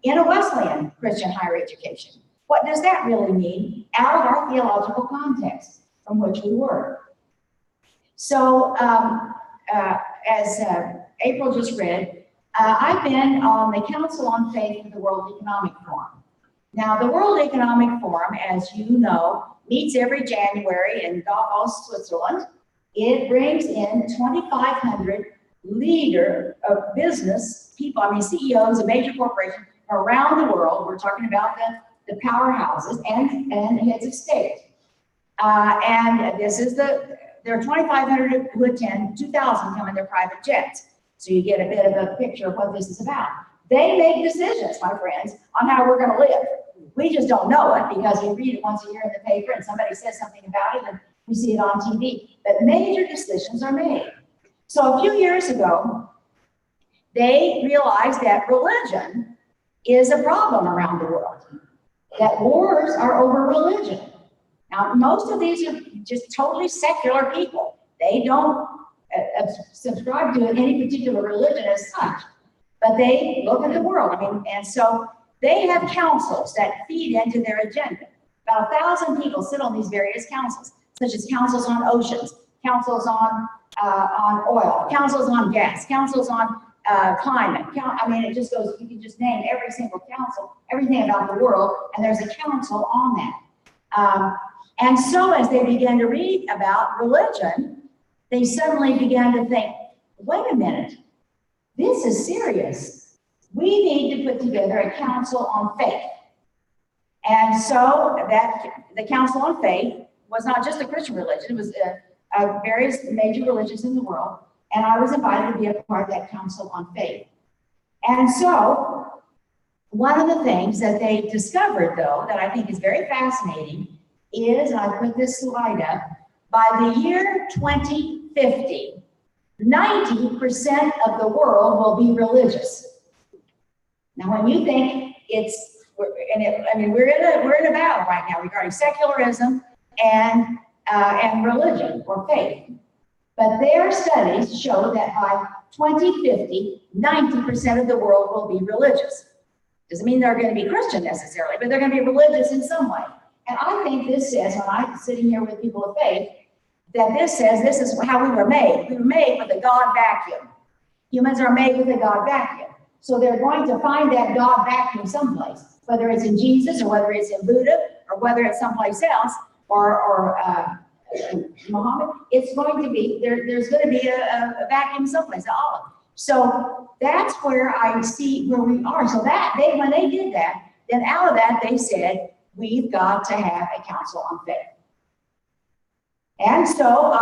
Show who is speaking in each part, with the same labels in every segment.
Speaker 1: in a Wesleyan Christian higher education. What does that really mean out of our theological context from which we work? So as April just read, I've been on the Council on Faith of the World Economic Forum. Now, the World Economic Forum, as you know, meets every January in Davos, Switzerland. It brings in 2,500 leader of business people, CEOs of major corporations around the world. We're talking about the powerhouses and heads of state. And this is there are 2,500 who attend, 2,000 come in their private jets. So you get a bit of a picture of what this is about. They make decisions, my friends, on how we're going to live. We just don't know it because we read it once a year in the paper and somebody says something about it and we see it on TV. But major decisions are made. So a few years ago, they realized that religion is a problem around the world, that wars are over religion. Now, most of these are just totally secular people. They don't subscribe to any particular religion as such, but they look at the world. And so they have councils that feed into their agenda. About 1,000 people sit on these various councils, such as councils on oceans, councils on oil, councils on gas, councils on climate. It just goes, you can just name every single council, everything about the world, and there's a council on that. And so as they began to read about religion, they suddenly began to think, wait a minute, this is serious. We need to put together a council on faith. And so that the Council on Faith was not just a Christian religion, it was various major religions in the world. And I was invited to be a part of that Council on Faith. And so one of the things that they discovered, though, that I think is very fascinating is, and I put this slide up, by the year 2050, 90% of the world will be religious. Now, when you think we're in a battle right now regarding secularism and religion or faith. But their studies show that by 2050, 90% of the world will be religious. Doesn't mean they're going to be Christian necessarily, but they're going to be religious in some way. And I think this says, when I'm sitting here with people of faith, that this says this is how we were made. We were made with a God vacuum. Humans are made with a God vacuum. So they're going to find that God vacuum someplace, whether it's in Jesus or whether it's in Buddha or whether it's someplace else or Muhammad. It's going to be, there's going to be a vacuum someplace, an olive. So that's where I see where we are. So when they did that, then out of that they said, we've got to have a council on faith. And so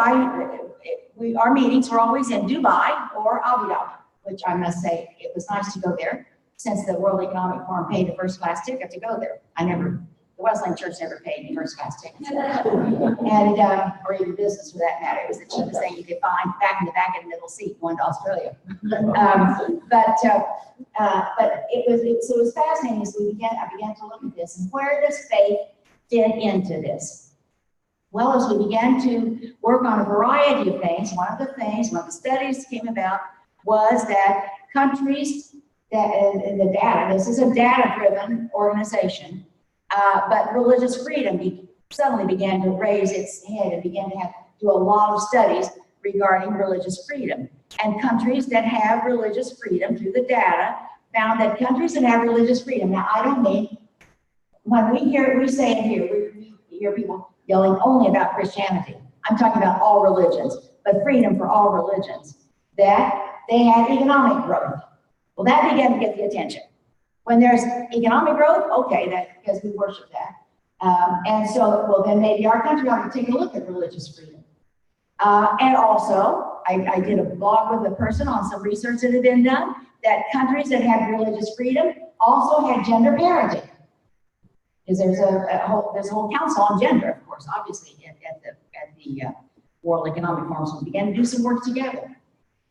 Speaker 1: our meetings were always in Dubai or Abu Dhabi, which I must say, it was nice to go there since the World Economic Forum paid the first class ticket to go there. The Wesleyan Church never paid me first class tickets. And, or even business for that matter. It was the cheapest thing you could find back in the middle seat going to Australia. But it was fascinating as I began to look at this. And where does faith fit into this? Well, as we began to work on a variety of things, one of the studies came about was that countries in the data, this is a data-driven organization, but religious freedom suddenly began to raise its head and began to do a lot of studies regarding religious freedom. And countries that have religious freedom through the data found that countries that have religious freedom, now I don't mean, when we say it here, we hear people yelling only about Christianity. I'm talking about all religions, but freedom for all religions, that they had economic growth. Well, that began to get the attention. When there's economic growth, okay, because we worship that. And so, well, then maybe our country ought to take a look at religious freedom. And also, I did a blog with a person on some research that had been done, that countries that had religious freedom also had gender parity. Because there's a whole council on gender, of course, obviously, at the World Economic Forum. So we began to do some work together.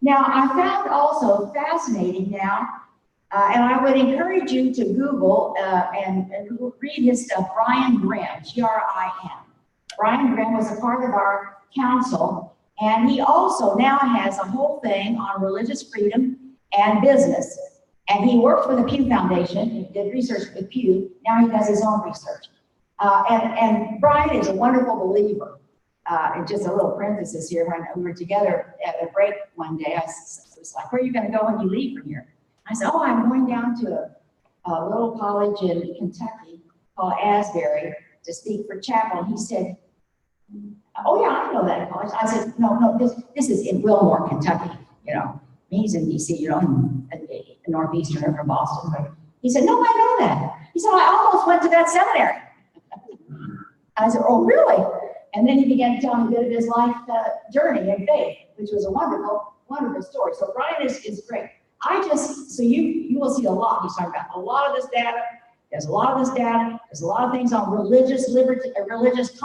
Speaker 1: Now, I found also fascinating now, and I would encourage you to Google and read his stuff, Brian Grimm, G-R-I-M. Brian Grimm was a part of our council, and he also now has a whole thing on religious freedom and business. And he worked for the Pew Foundation. He did research with Pew. Now he does his own research. And Brian is a wonderful believer. And just a little parenthesis here, when we were together at a break one day, I was like, where are you going to go when you leave from here? I said, oh, I'm going down to a little college in Kentucky called Asbury to speak for chapel. And he said, oh yeah, I know that college. I said, no, this is in Wilmore, Kentucky, you know. He's in DC, you know, a northeasterner from Boston. But he said, no, I know that. He said, I almost went to that seminary. I said, oh, really? And then he began to tell me a bit of his life journey and faith, which was a wonderful, wonderful story. So Brian is great. So you will see a lot. He's talking about a lot of this data. There's a lot of this data. There's a lot of things on religious liberty, religious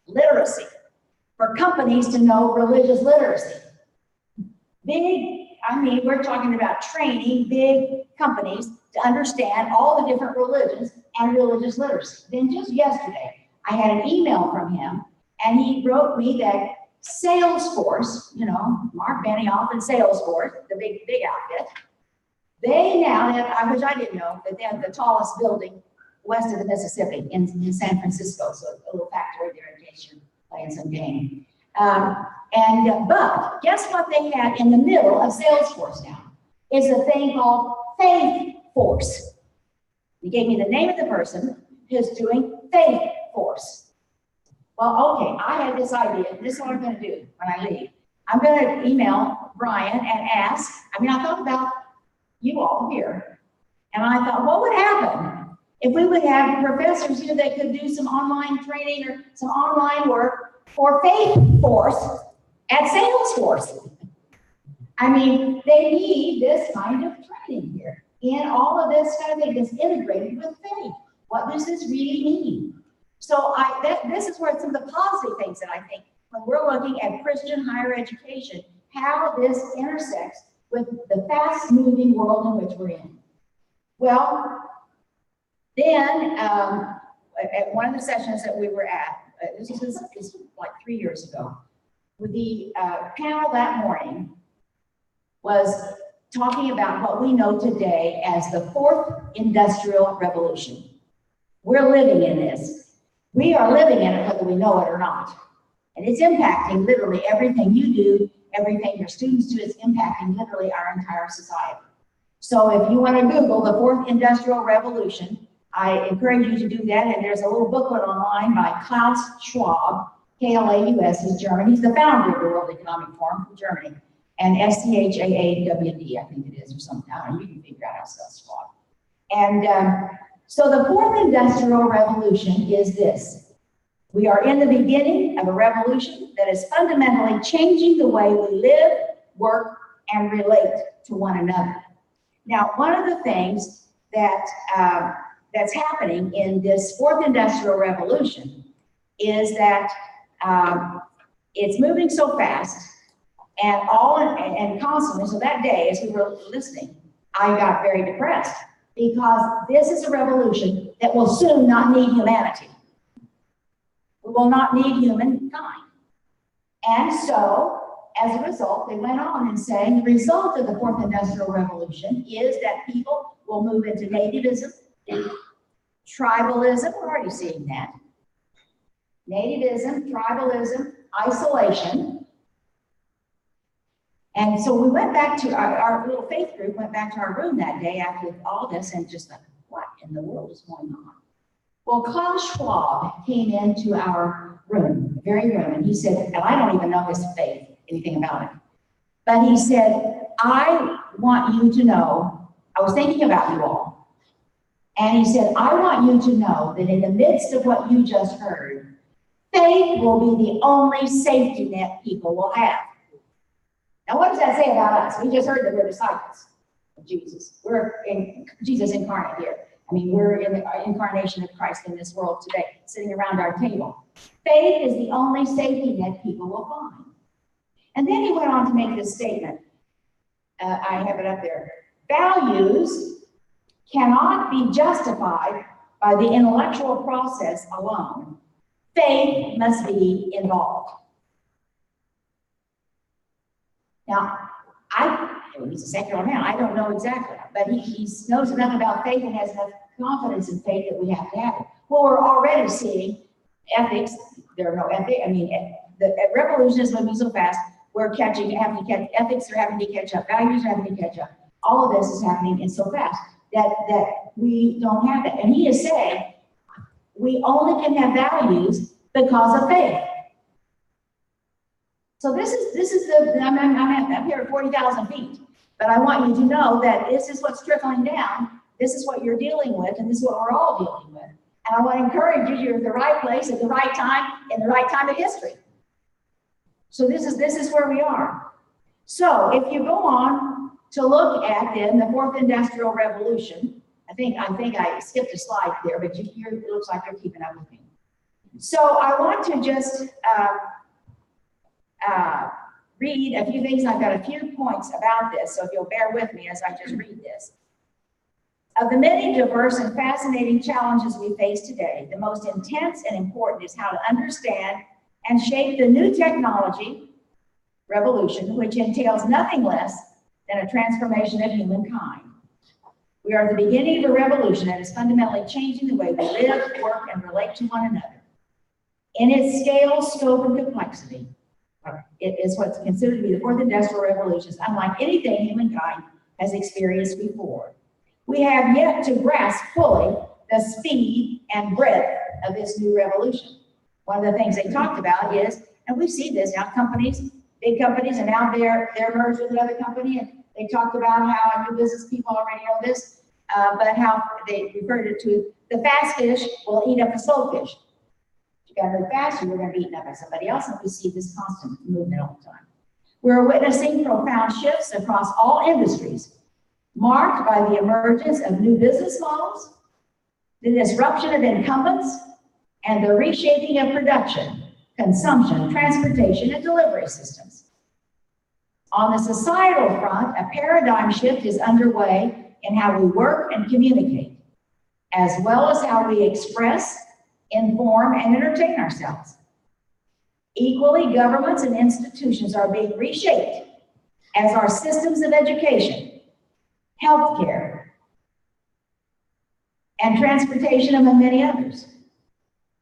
Speaker 1: literacy, for companies to know religious literacy. We're talking about training big companies to understand all the different religions and religious literacy. Then just yesterday, I had an email from him, and he wrote me that Salesforce, you know, Mark Benioff and Salesforce, the big outfit, they now have, which I didn't know, that they have the tallest building west of the Mississippi in San Francisco. So a little factoid there in case you're playing some game. But guess what they had in the middle of Salesforce now? Is a thing called Faithforce. He gave me the name of the person who's doing Faithforce. Well, okay, I had this idea. This is what I'm going to do when I leave. I'm going to email Brian and ask. I thought about you all here. And I thought, what would happen if we would have professors here that could do some online training or some online work for Faithforce at Salesforce? They need this kind of training here in all of this kind of thing that's integrated with faith. What does this really mean? So this is where some of the positive things that I think when we're looking at Christian higher education, how this intersects with the fast-moving world in which we're in. Well, then at one of the sessions that we were at, this is like 3 years ago, the panel that morning was talking about what we know today as the fourth industrial revolution. We're living in this. We are living in it whether we know it or not. And it's impacting literally everything you do, everything your students do. It's impacting literally our entire society. So if you want to Google the fourth industrial revolution, I encourage you to do that. And there's a little booklet online by Klaus Schwab, K-L-A-U-S, he's German. He's the founder of the World Economic Forum from Germany. And S-C-H-A-A-W-D, I think it is, or something. I don't know, you can figure out how to spell Schwab. And so the fourth industrial revolution is this. We are in the beginning of a revolution that is fundamentally changing the way we live, work, and relate to one another. Now, one of the things that that's happening in this fourth industrial revolution is that it's moving so fast and constantly. So that day, as we were listening, I got very depressed because this is a revolution that will soon not need humanity. We will not need humankind. And so, as a result, they went on and saying the result of the fourth industrial revolution is that people will move into nativism, tribalism, we're already seeing that. Nativism, tribalism, isolation. And so we went back to our little faith group, went back to our room that day after all this and just like, what in the world is going on? Well, Klaus Schwab came into our room, very room, and he said, and I don't even know his faith, anything about it, but he said, I want you to know, I was thinking about you all, and he said, I want you to know that in the midst of what you just heard, faith will be the only safety net people will have. Now, what does that say about us? We just heard that we're disciples of Jesus. We're Jesus incarnate here. We're in the incarnation of Christ in this world today, sitting around our table. Faith is the only safety net people will find. And then he went on to make this statement. I have it up there. Values cannot be justified by the intellectual process alone. Faith must be involved. Now, he's a secular man, I don't know exactly, but he knows enough about faith and has enough confidence in faith that we have to have it. Well, we're already seeing ethics, there are no ethics, I mean, the revolution is moving so fast, having to catch, ethics are having to catch up, values are having to catch up. All of this is happening in so fast that we don't have that. And he is saying, we only can have values because of faith. So this is I'm here at 40,000 feet, but I want you to know that this is what's trickling down. This is what you're dealing with, and this is what we're all dealing with. And I want to encourage you, you're in the right place at the right time, in the right time of history. So this is where we are. So if you go on to look at then the fourth industrial revolution, I think I skipped a slide there, but it looks like you're keeping up with me. So I want to just read a few things. I've got a few points about this, so if you'll bear with me as I just read this. Of the many diverse and fascinating challenges we face today, the most intense and important is how to understand and shape the new technology revolution, which entails nothing less than a transformation of humankind. We are at the beginning of a revolution that is fundamentally changing the way we live, work, and relate to one another. In its scale, scope, and complexity, it is what's considered to be the fourth industrial revolution, unlike anything humankind has experienced before. We have yet to grasp fully the speed and breadth of this new revolution. One of the things they talked about is, and we see this now, companies, big companies, and now they're merged with another company, and they talked about how new business people already know this, but how they referred it to the fast fish will eat up the slow fish. You got to move faster, you're going to be eaten up by somebody else, and we see this constant movement all the time. We're witnessing profound shifts across all industries, marked by the emergence of new business models, the disruption of incumbents, and the reshaping of production, consumption, transportation, and delivery systems. On the societal front, a paradigm shift is underway in how we work and communicate, as well as how we express, inform, and entertain ourselves. Equally, governments and institutions are being reshaped as our systems of education, healthcare, and transportation, among many others.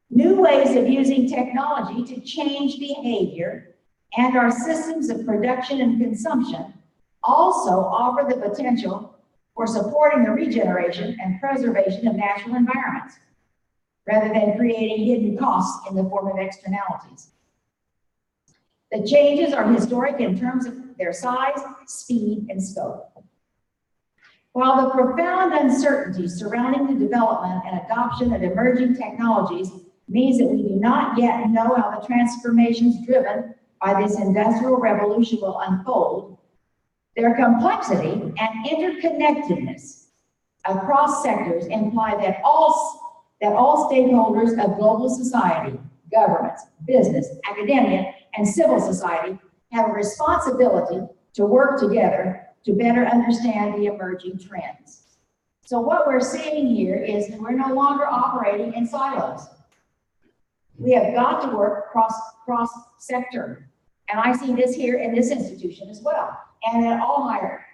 Speaker 1: New ways of using technology to change behavior and our systems of production and consumption also offer the potential for supporting the regeneration and preservation of natural environments, rather than creating hidden costs in the form of externalities. The changes are historic in terms of their size, speed, and scope. While the profound uncertainty surrounding the development and adoption of emerging technologies means that we do not yet know how the transformations driven by this industrial revolution will unfold, their complexity and interconnectedness across sectors imply that all stakeholders of global society, governments, business, academia, and civil society have a responsibility to work together to better understand the emerging trends. So what we're seeing here is that we're no longer operating in silos. We have got to work cross-sector. And I see this here in this institution as well, and at all higher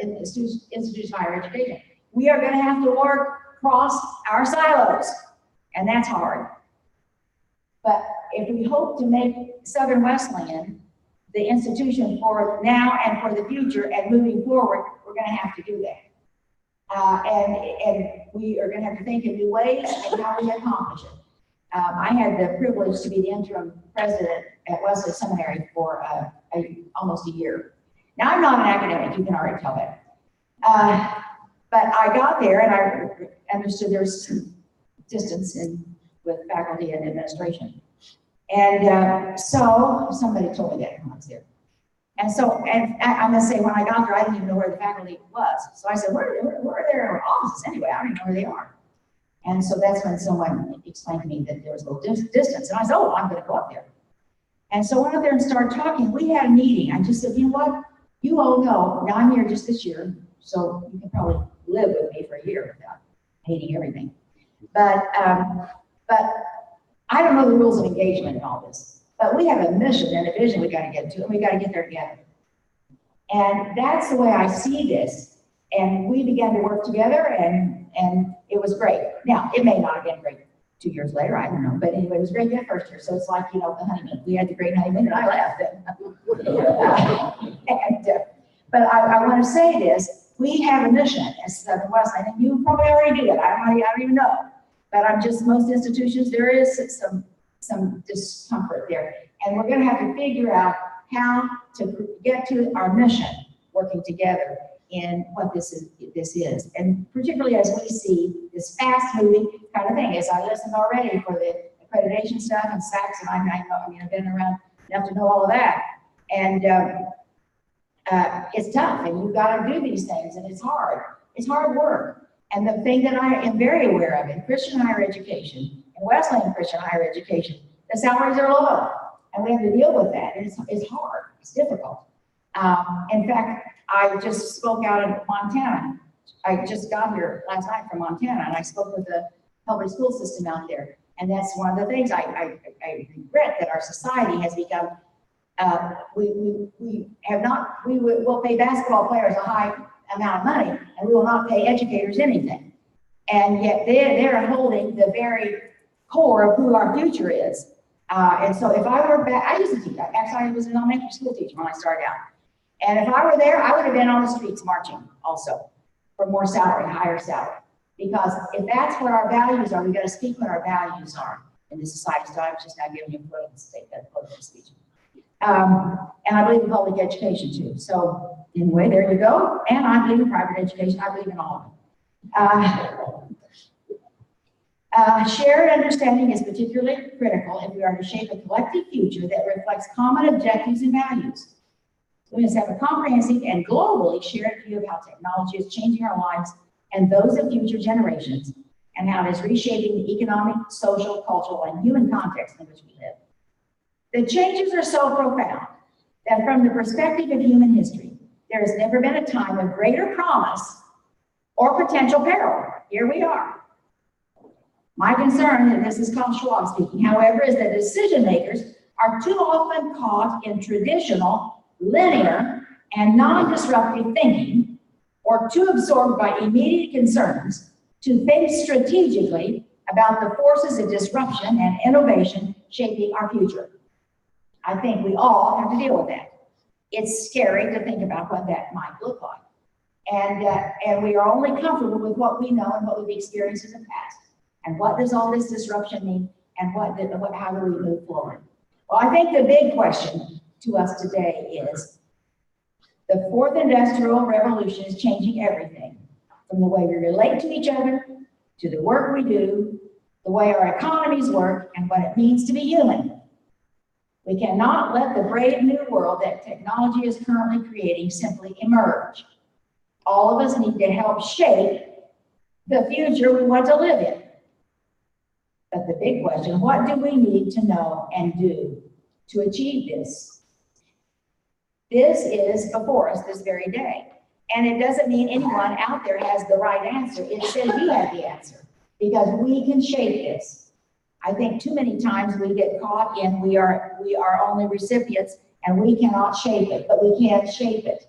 Speaker 1: institutions of higher education. We are going to have to work across our silos, and that's hard. But if we hope to make Southern Wesleyan the institution for now and for the future and moving forward, we're going to have to do that. And we are going to have to think in new ways and how we accomplish it. I had the privilege to be the interim president at Wesley Seminary for almost a year. Now, I'm not an academic, you can already tell that. But I got there and I understood there's some distance with faculty and administration. And so somebody told me that when I was there. And so, and I must say, when I got there, I didn't even know where the faculty was. So I said, where are their offices anyway? I don't even know where they are. And so that's when someone explained to me that there was a little distance. And I said, oh, I'm going to go up there. And so I went up there and started talking. We had a meeting. I just said, you know what? You all know, now I'm here just this year, so you can probably live with me for a year without hating everything. But I don't know the rules of engagement and all this. But we have a mission and a vision we got to get to, and we got to get there together. And that's the way I see this. And we began to work together, and it was great. Now, it may not have been great 2 years later, I don't know. But anyway, it was great that first year. So it's like, you know, the honeymoon. We had the great honeymoon, and I left. But I want to say this. We have a mission as Southern Wesleyan, and you probably already do it. I don't even know. But I'm just, most institutions, there is some discomfort there. And we're going to have to figure out how to get to our mission, working together in what this is. And particularly as we see this fast-moving kind of thing, as I listened already for the accreditation stuff and SACS, and I've been around enough to know all of that. And it's tough, and you've got to do these things, and it's hard. It's hard work. And the thing that I am very aware of in Christian higher education, and Wesleyan Christian higher education, the salaries are low, and we have to deal with that. It's hard. It's difficult. In fact, I just spoke out in Montana. I just got here last night from Montana, and I spoke with the public school system out there. And that's one of the things I regret, that our society has become. We will pay basketball players a high amount of money, and we will not pay educators anything. And yet they're holding the very core of who our future is. And so if I were back, I used to teach. Actually, I was an elementary school teacher when I started out. And if I were there, I would have been on the streets marching also for more salary, higher salary. Because if that's what our values are, we've got to speak what our values are in the society. So I'm just not giving you political speech. And I believe in public education too. So anyway, there you go. And I believe in private education. I believe in all of it. Shared understanding is particularly critical if we are to shape a collective future that reflects common objectives and values. We must have a comprehensive and globally shared view of how technology is changing our lives and those of future generations, and how it is reshaping the economic, social, cultural, and human context in which we live. The changes are so profound that from the perspective of human history, there has never been a time of greater promise or potential peril. Here we are. My concern, and this is Carl Schwab speaking, however, is that decision makers are too often caught in traditional, linear, and non-disruptive thinking, or too absorbed by immediate concerns to think strategically about the forces of disruption and innovation shaping our future. I think we all have to deal with that. It's scary to think about what that might look like. And we are only comfortable with what we know and what we've experienced in the past. And what does all this disruption mean? And how do we move forward? Well, I think the big question to us today is the fourth industrial revolution is changing everything, from the way we relate to each other, to the work we do, the way our economies work, and what it means to be human. We cannot let the brave new world that technology is currently creating simply emerge. All of us need to help shape the future we want to live in. But the big question, what do we need to know and do to achieve this? This is before us this very day. And it doesn't mean anyone out there has the right answer. It says you have the answer, because we can shape this. I think too many times we get caught in we are only recipients and we cannot shape it, but we can shape it.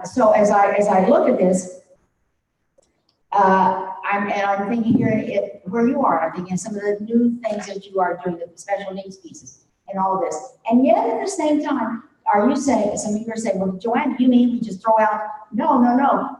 Speaker 1: So as I look at this, I'm thinking here where you are. I'm thinking some of the new things that you are doing, the special needs pieces and all of this. And yet at the same time, are you saying, some of you are saying, well, Joanne, you mean we just throw out? No.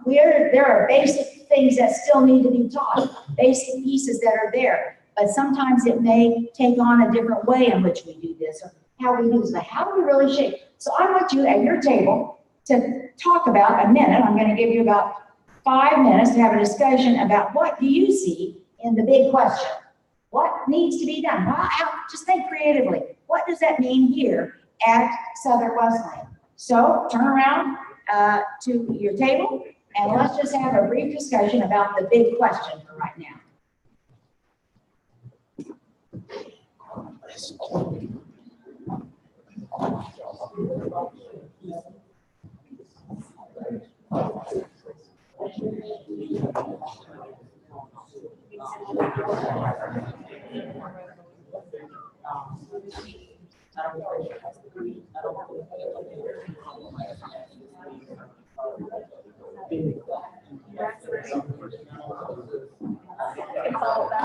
Speaker 1: There are basic things that still need to be taught, basic pieces that are there. But sometimes it may take on a different way in which we do this, or how we do this. But how do we really shape? So I want you at your table to talk about a minute. I'm going to give you about 5 minutes to have a discussion about what do you see in the big question. What needs to be done? Just think creatively. What does that mean here at Southern Wesleyan? So turn around to your table and let's just have a brief discussion about the big question for right now.
Speaker 2: all about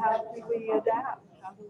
Speaker 2: how do we adapt? How do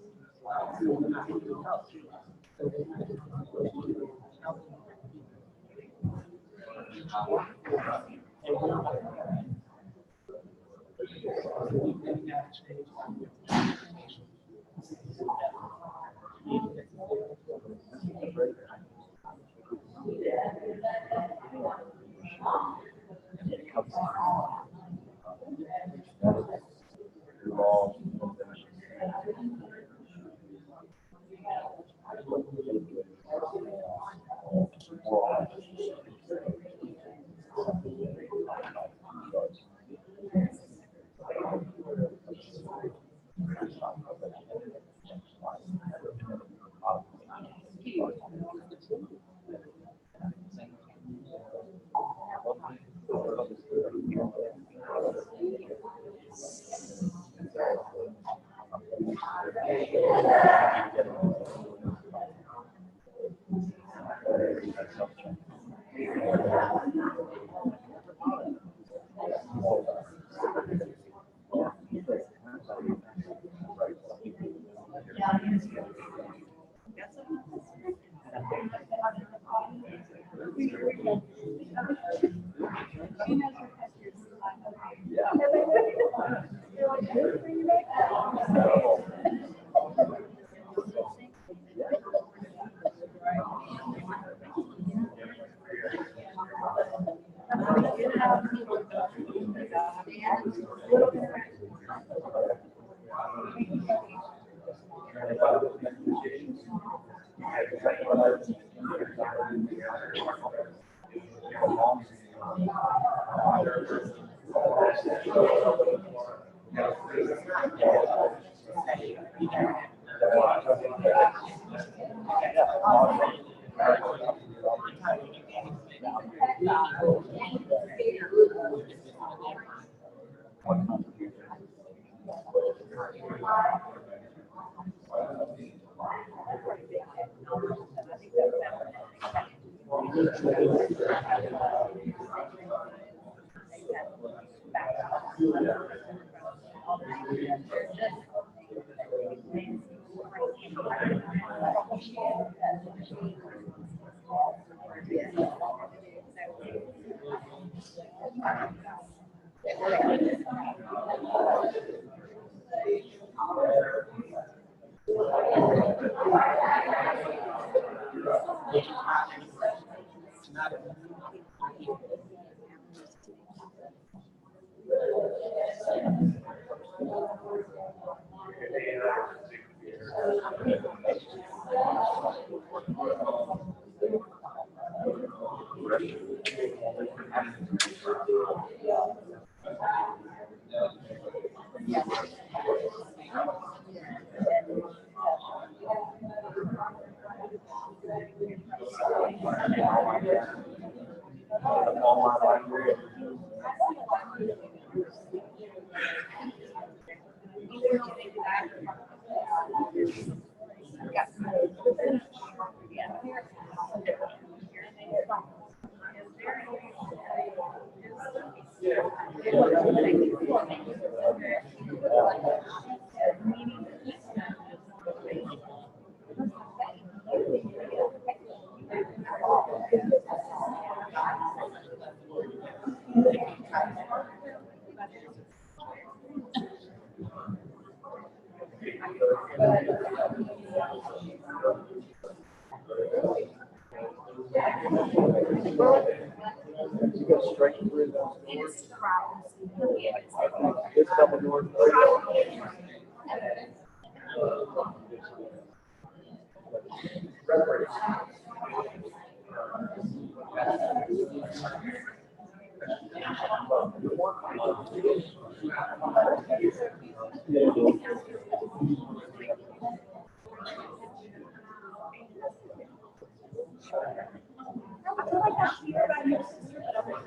Speaker 3: You go straight through those doors. This double door.
Speaker 2: I feel like I hear about your sister, but I'm like,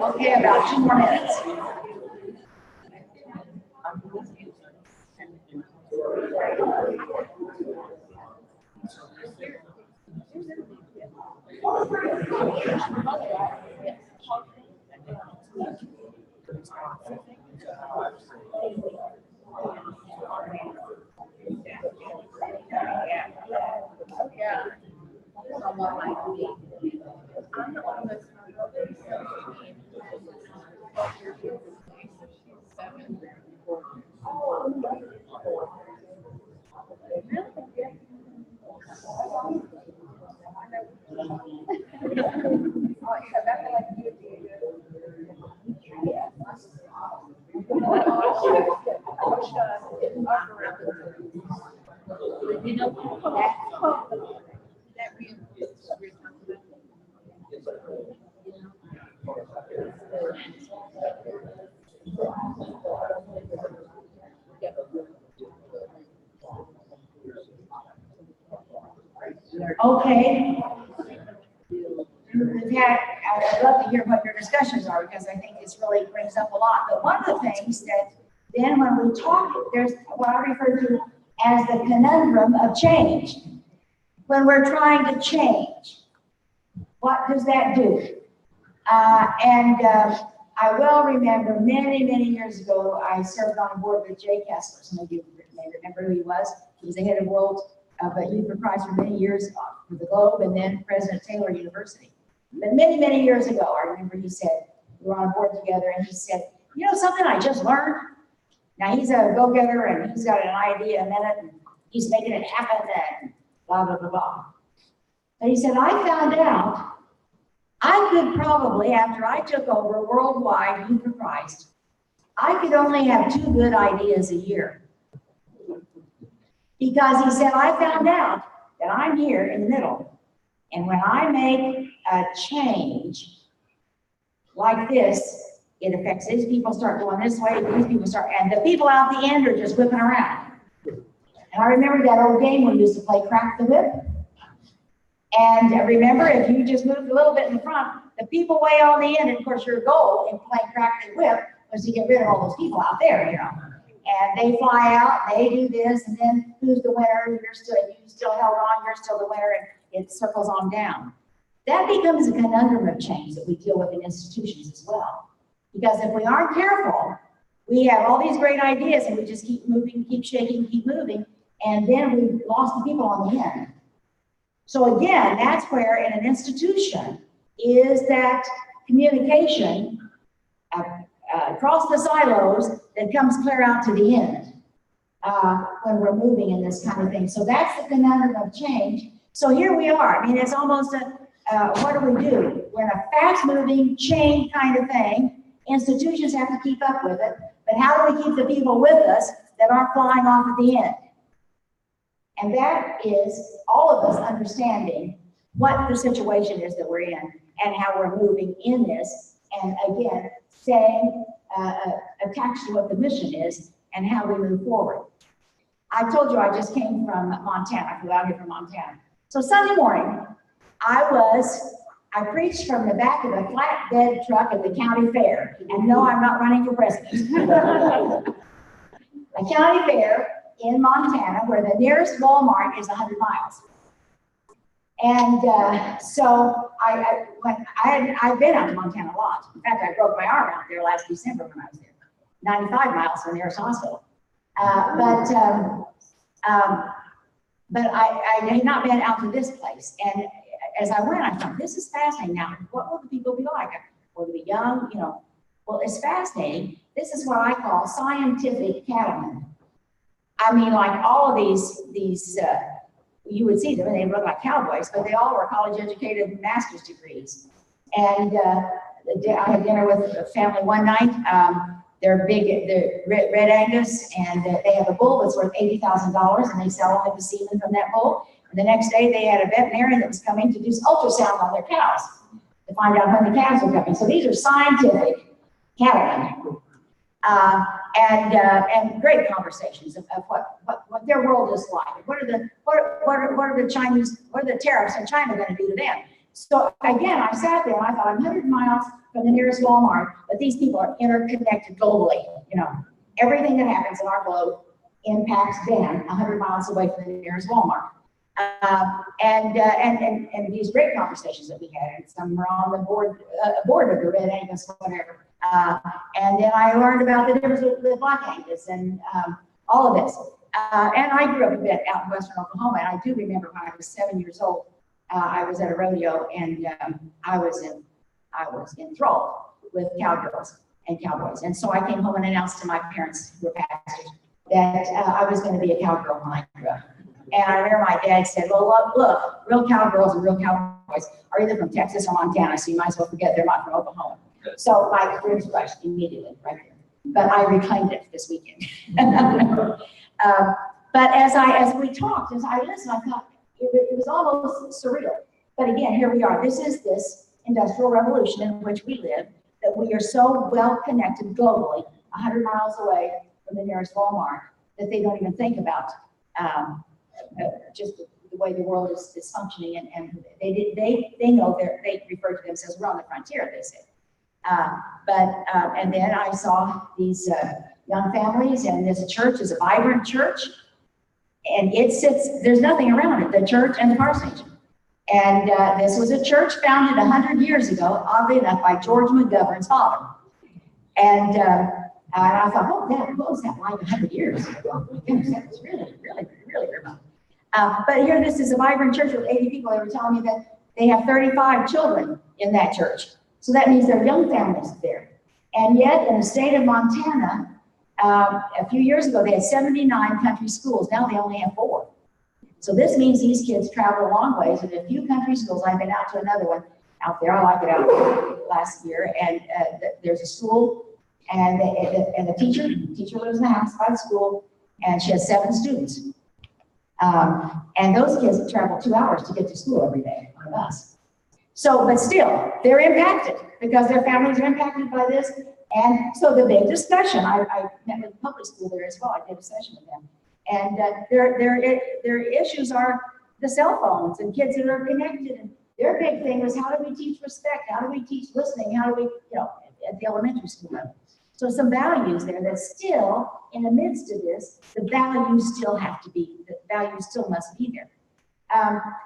Speaker 1: Okay, about 2 more minutes. Okay. I'd love to hear what your discussions are because I think this really brings up a lot. But one of the things that then when we talk, there's what I refer to as the conundrum of change. When we're trying to change, what does that do? I well remember many, many years ago, I served on a board with Jay Kessler. Some of you may remember who he was. He was the head of World Youth for Christ for many years for the Globe and then President of Taylor University. But many, many years ago, I remember he said, we were on a board together and he said, you know something I just learned? Now he's a go-getter and he's got an idea a minute and he's making it happen and blah, blah, blah, blah. But he said, I found out I could probably, after I took over worldwide Youth for Christ, I could only have 2 good ideas a year. Because he said, I found out that I'm here in the middle. And when I make a change like this, it affects these people start going this way, these people start, and the people out the end are just whipping around. And I remember that old game we used to play, Crack the Whip. And remember, if you just moved a little bit in the front, the people way on the end, and of course your goal in playing Crack the Whip was to get rid of all those people out there, you know. And they fly out, they do this, and then who's the winner? You still held on, you're still the winner, and it circles on down. That becomes a conundrum of change that we deal with in institutions as well. Because if we aren't careful, we have all these great ideas and we just keep moving, keep shaking, keep moving, and then we've lost the people on the end. So again, that's where in an institution is that communication across the silos that comes clear out to the end when we're moving in this kind of thing. So that's the conundrum of change. So here we are. I mean, it's almost a, what do? We're in a fast-moving chain kind of thing. Institutions have to keep up with it. But how do we keep the people with us that aren't flying off at the end? And that is all of us understanding what the situation is that we're in and how we're moving in this. And again, staying attached to what the mission is and how we move forward. I told you I just came from Montana. I flew out here from Montana. So Sunday morning, I preached from the back of a flatbed truck at the county fair. And no, I'm not running for president. A county fair in Montana where the nearest Walmart is 100 miles. And so I've been out to Montana a lot. In fact, I broke my arm out there last December when I was there. 95 miles from the nearest hospital. But I had not been out to this place. And as I went, I thought, this is fascinating. Now, what will the people be like? Will they be young? You know, well, it's fascinating. This is what I call scientific cattlemen. I mean, like all of these, you would see them and they look like cowboys, but they all were college educated master's degrees. And I had dinner with a family one night. They're Red Angus, and they have a bull that's worth $80,000, and they sell only the semen from that bull. And the next day they had a veterinarian that was coming to do ultrasound on their cows to find out when the calves were coming. So these are scientific cattlemen. And great conversations of what their world is like. What are the tariffs in China going to do to them? So again, I sat there and I thought, I'm 100 miles from the nearest Walmart, but these people are interconnected globally. You know, everything that happens in our globe impacts them 100 miles away from the nearest Walmart. And these great conversations that we had, and some were on the board of the Red Angus, whatever. And then I learned about the difference with Black Angus and all of this. And I grew up a bit out in western Oklahoma, and I do remember when I was 7 years old, I was at a rodeo, and I was enthralled with cowgirls and cowboys. And so I came home and announced to my parents, who were pastors, that I was going to be a cowgirl when I grew up. And I remember my dad said, well, look, real cowgirls and real cowboys are either from Texas or Montana, so you might as well forget they're not from Oklahoma. So my dreams crushed immediately, right there. But I reclaimed it this weekend. But as we talked, as I listened, I thought it was almost surreal. But again, here we are. This is this industrial revolution in which we live, that we are so well connected globally, 100 miles away from the nearest Walmart, that they don't even think about just the way the world is functioning. And they know they refer to themselves, we're on the frontier, they say. And then I saw these young families, and this church is a vibrant church, and there's nothing around it, the church and the parsonage. And this was a church founded 100 years ago, oddly enough, by George McGovern's father. And I thought, what was that like 100 years ago? Oh my goodness, that was really, really, really remote. But here, this is a vibrant church with 80 people. They were telling me that they have 35 children in that church. So that means there are young families there. And yet, in the state of Montana, a few years ago, they had 79 country schools. Now they only have 4. So this means these kids travel a long ways. And a few country schools, I've been out to another one out there. I like it out there last year. And there's a school, and the teacher lives in the house by the school, and she has 7 students. And those kids travel 2 hours to get to school every day on a bus. So, but still, they're impacted because their families are impacted by this. And so the big discussion, I met with the public school there as well. I did a session with them. And their issues are the cell phones and kids that are connected. And their big thing was, how do we teach respect? How do we teach listening? How do we, at the elementary school level? So some values there that still, in the midst of this, the values still must be there.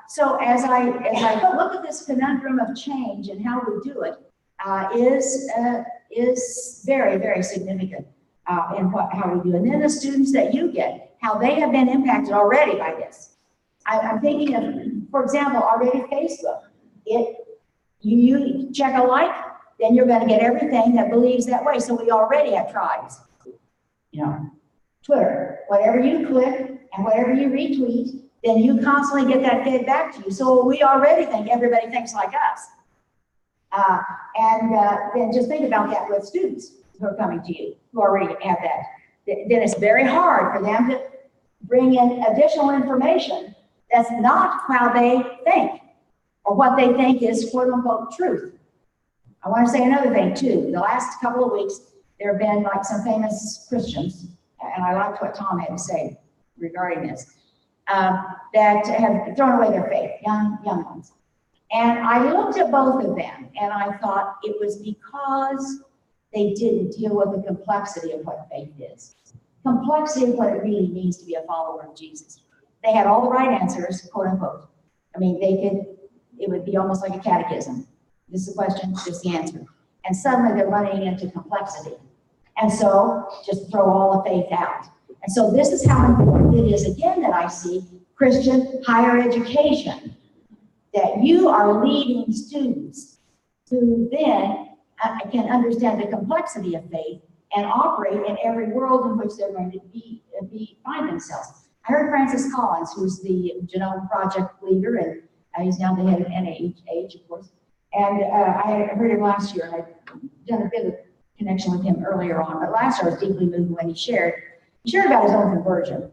Speaker 1: So as I look at this conundrum of change and how we do it, is very, very significant in how we do. And then the students that you get, how they have been impacted already by this. I'm thinking of, for example, already Facebook. You check a like, then you're going to get everything that believes that way. So we already have tribes. Twitter, whatever you click and whatever you retweet, then you constantly get that fed back to you. So we already think everybody thinks like us. Then just think about that with students who are coming to you, who already have that. Then it's very hard for them to bring in additional information that's not how they think, or what they think is quote unquote truth. I want to say another thing too. The last couple of weeks, there have been like some famous Christians, and I liked what Tom had to say regarding this, that have thrown away their faith, young ones. And I looked at both of them, and I thought it was because they didn't deal with the complexity of what faith is. Complexity of what it really means to be a follower of Jesus. They had all the right answers, quote unquote. I mean, it would be almost like a catechism. This is the question, this is the answer. And suddenly they're running into complexity. And so just throw all the faith out. And so this is how important it is, again, that I see Christian higher education, that you are leading students who then can understand the complexity of faith and operate in every world in which they're going to find themselves. I heard Francis Collins, who's the Genome Project leader, and he's now the head of NIH, of course. And I heard him last year, and I've done a bit of connection with him earlier on. But last year I was deeply moved when he shared about his own conversion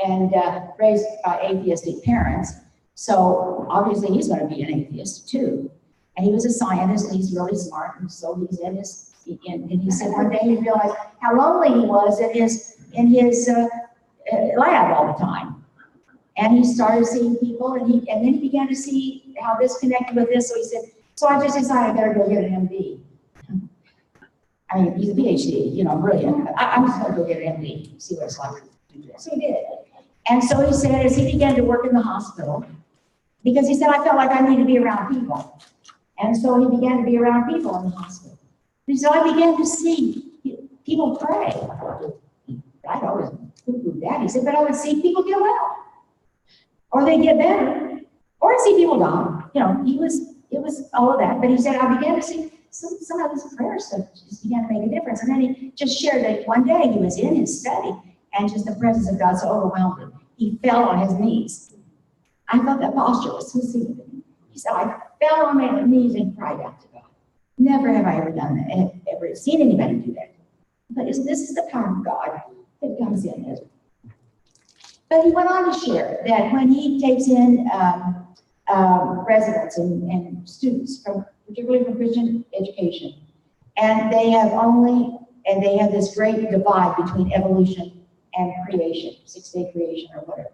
Speaker 1: and raised by atheistic parents. So obviously he's going to be an atheist too. And he was a scientist, and he's really smart. And so he's in his, and he said one day he realized how lonely he was in his lab all the time. And he started seeing people, and then he began to see how this connected with this. So he said, so I just decided I better go get an MD. I mean, he's a PhD, you know, brilliant. I'm just going to go get an MD, see what it's like to do this. So he did. And so he said, as he began to work in the hospital, because he said, I felt like I need to be around people. And so he began to be around people in the hospital. And so I began to see people pray. I'd always poo-pooed that. He said, but I would see people get well, or they get better, or I'd see people die. You know, it was all of that. But he said, I began to see some of his prayer stuff just began to make a difference. And then he just shared that one day he was in his study, and just the presence of God so overwhelmed him. He fell on his knees. I thought that posture was so significant. He said, I fell on my knees and cried out to God. Never have I ever done that, ever seen anybody do that. But this is the power of God that comes in. But he went on to share that when he takes in residents and students, particularly from Christian education, and they have this great divide between evolution and creation, 6-day creation or whatever.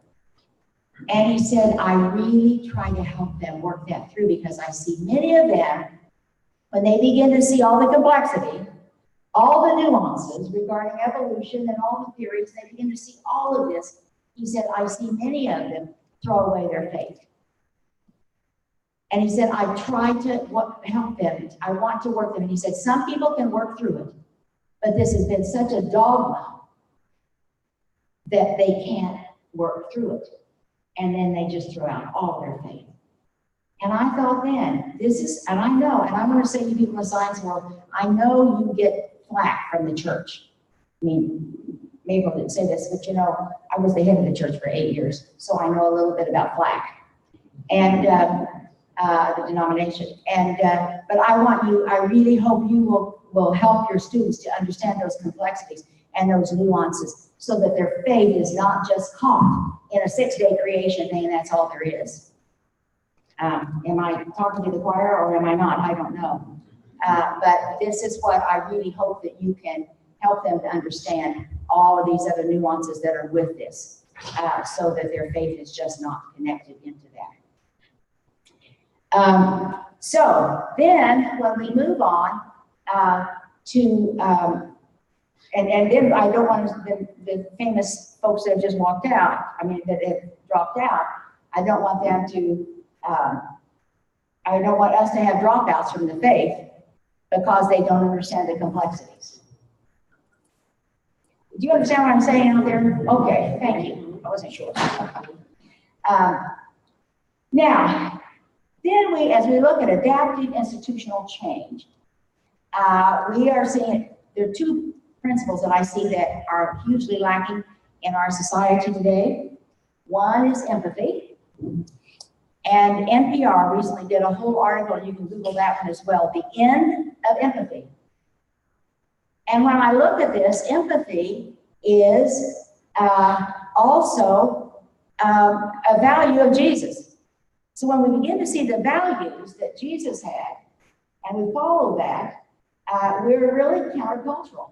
Speaker 1: And he said, I really try to help them work that through, because I see many of them, when they begin to see all the complexity, all the nuances regarding evolution and all the theories, they begin to see all of this. He said, I see many of them throw away their faith. And he said, I try to help them. I want to work them. And he said, some people can work through it, but this has been such a dogma that they can't work through it. And then they just throw out all their faith. And I thought then, and I know, and I want to say to people in the science world, I know you get flack from the church. I mean, Mabel didn't say this, but you know, I was the head of the church for 8 years, so I know a little bit about flack and the denomination. And but I really hope you will help your students to understand those complexities and those nuances, so that their faith is not just caught in a 6-day creation thing, and that's all there is. Am I talking to the choir, or am I not? I don't know. But this is what I really hope that you can help them to understand, all of these other nuances that are with this, so that their faith is just not connected into that. So then when we move on and then I don't want the famous folks that have just walked out, that have dropped out, I don't want them to, I don't want us to have dropouts from the faith because they don't understand the complexities. Do you understand what I'm saying out there? Okay, thank you. I wasn't sure. Now, then as we look at adaptive institutional change, we are seeing, there are two principles that I see that are hugely lacking in our society today. One is empathy. And NPR recently did a whole article, and you can Google that one as well, The End of Empathy. And when I look at this, empathy is also a value of Jesus. So when we begin to see the values that Jesus had, and we follow that, we're really countercultural.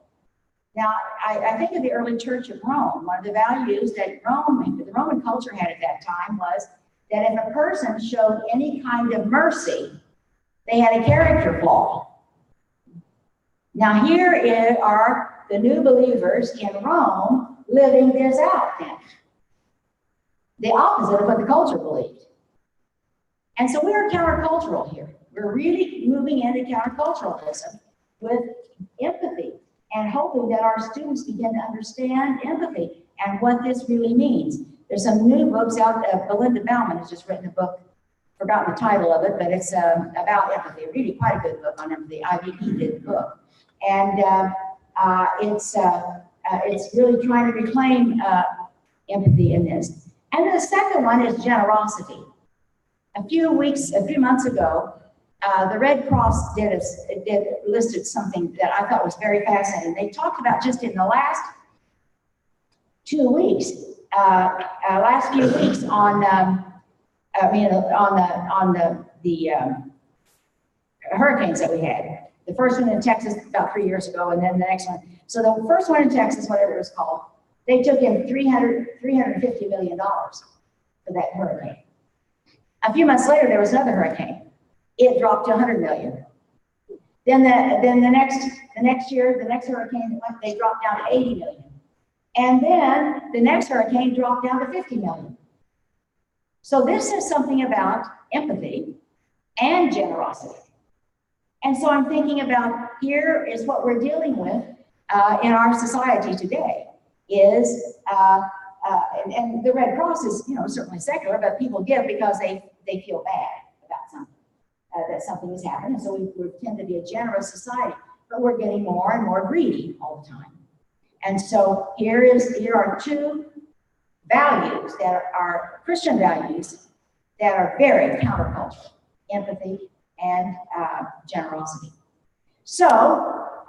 Speaker 1: Now, I think of the early church of Rome. One of the values that the Roman culture had at that time was that if a person showed any kind of mercy, they had a character flaw. Now, here are the new believers in Rome living this out then. The opposite of what the culture believed. And so we are countercultural here. We're really moving into counterculturalism with empathy, and hoping that our students begin to understand empathy and what this really means. There's some new books out. Belinda Bauman has just written a book, forgotten the title of it, but it's about empathy. Really quite a good book on empathy. IVP did the book. And it's really trying to reclaim empathy in this. And the second one is generosity. A few months ago, the Red Cross listed something that I thought was very fascinating. They talked about just in the last 2 weeks, last few weeks on the hurricanes that we had. The first one in Texas about 3 years ago, and then the next one. So the first one in Texas, whatever it was called, they took in $350 million for that hurricane. A few months later, there was another hurricane. It dropped to 100 million. Then the next year, the next hurricane they dropped down to 80 million. And then the next hurricane dropped down to 50 million. So this is something about empathy and generosity. And so I'm thinking about here is what we're dealing with in our society today is, and the Red Cross is, certainly secular, but people give because they feel bad about something, that something has happened. And so we tend to be a generous society, but we're getting more and more greedy all the time. And so here are two values that are Christian values that are very countercultural: empathy and generosity. So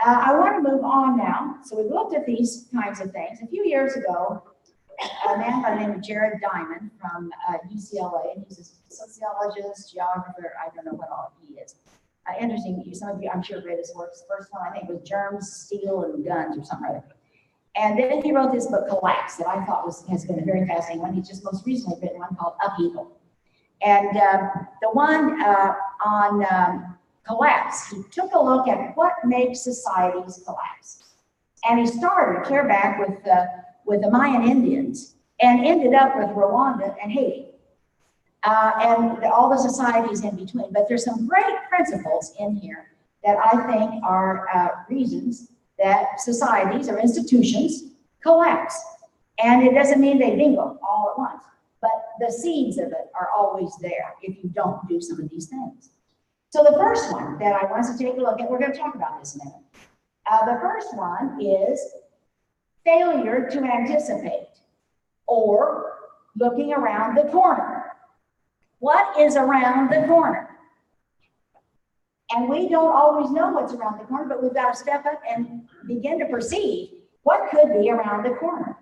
Speaker 1: I want to move on now. So we've looked at these kinds of things. A few years ago, a man by the name of Jared Diamond from UCLA, and he's a sociologist, geographer, I don't know what all he is. Interesting, some of you I'm sure read his works. The first one I think was Germs, Steel, and Guns or something like that. And then he wrote this book, Collapse, that I thought has been a very fascinating one. He's just most recently written one called Upheaval. And the one on collapse, he took a look at what makes societies collapse. And he started clear back with the Mayan Indians and ended up with Rwanda and Haiti. And all the societies in between. But there's some great principles in here that I think are reasons that societies or institutions collapse. And it doesn't mean they bingo all at once, but the seeds of it are always there if you don't do some of these things. So the first one that I want us to take a look at, we're going to talk about this in a minute. The first one is failure to anticipate or looking around the corner. What is around the corner? And we don't always know what's around the corner, but we've got to step up and begin to perceive what could be around the corner.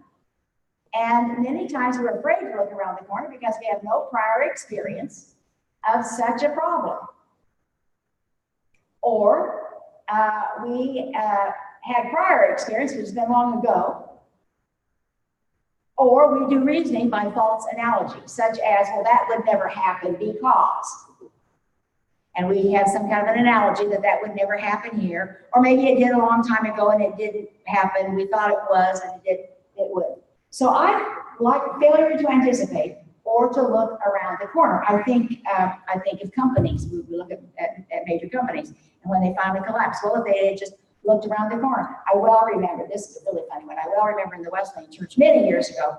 Speaker 1: And many times we're afraid to look around the corner because we have no prior experience of such a problem. Or we had prior experience, which has been long ago. Or we do reasoning by false analogy, such as, well, that would never happen because. And we have some kind of an analogy that would never happen here. Or maybe it did a long time ago and it didn't happen. We thought it was and it would. So I like failure to anticipate or to look around the corner. I think of companies. We look at major companies. And when they finally collapse, well, if they had just looked around the corner. I well remember, this is a really funny one. I well remember in the Wesleyan Church many years ago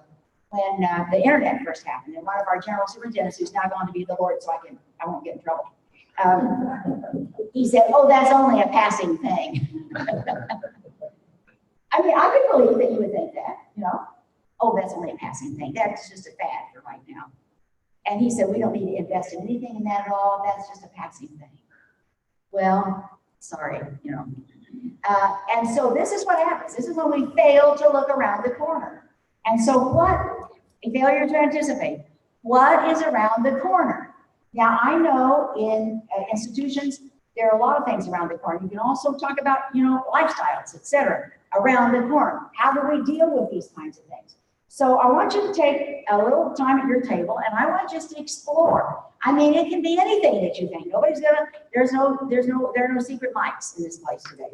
Speaker 1: when the internet first happened. And one of our general superintendents, who's now gone to be the Lord, so I won't get in trouble. He said, oh, that's only a passing thing. I mean, I could believe that you would think that, oh, that's only a passing thing. That's just a fad for right now. And he said, we don't need to invest in anything in that at all. That's just a passing thing. Well, sorry, And so this is what happens. This is when we fail to look around the corner. And so a failure to anticipate, what is around the corner? Now, I know in institutions, there are a lot of things around the corner. You can also talk about, lifestyles, etc., around the corner. How do we deal with these kinds of things? So I want you to take a little time at your table, and I want you to explore. I mean, it can be anything that you think. There are no secret mics in this place today.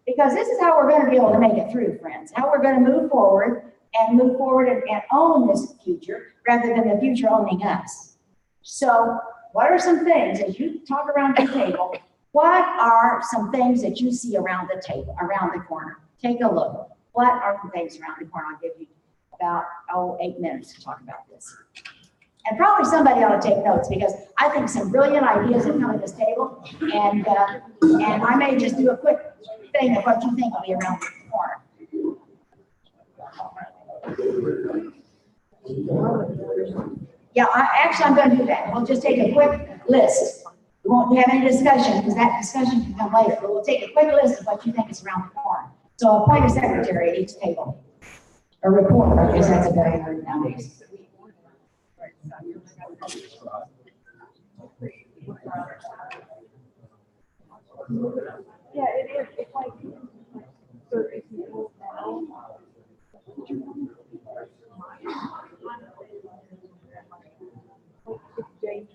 Speaker 1: Because this is how we're going to be able to make it through, friends. How we're going to move forward and own this future rather than the future owning us. So what are some things, as you talk around your table, what are some things that you see around the table, around the corner? Take a look. What are the things around the corner? I'll give you about 8 minutes to talk about this. And probably somebody ought to take notes because I think some brilliant ideas have come to this table, and I may just do a quick thing of what you think will be around the corner. Yeah, I'm going to do that. We'll just take a quick list. We won't have any discussion because that discussion can come later, but we'll take a quick list of what you think is around the corner. So appoint a secretary at each table. A reporter, I guess that's a better word nowadays.
Speaker 2: Yeah, it is. It's like 30 people now. It's James.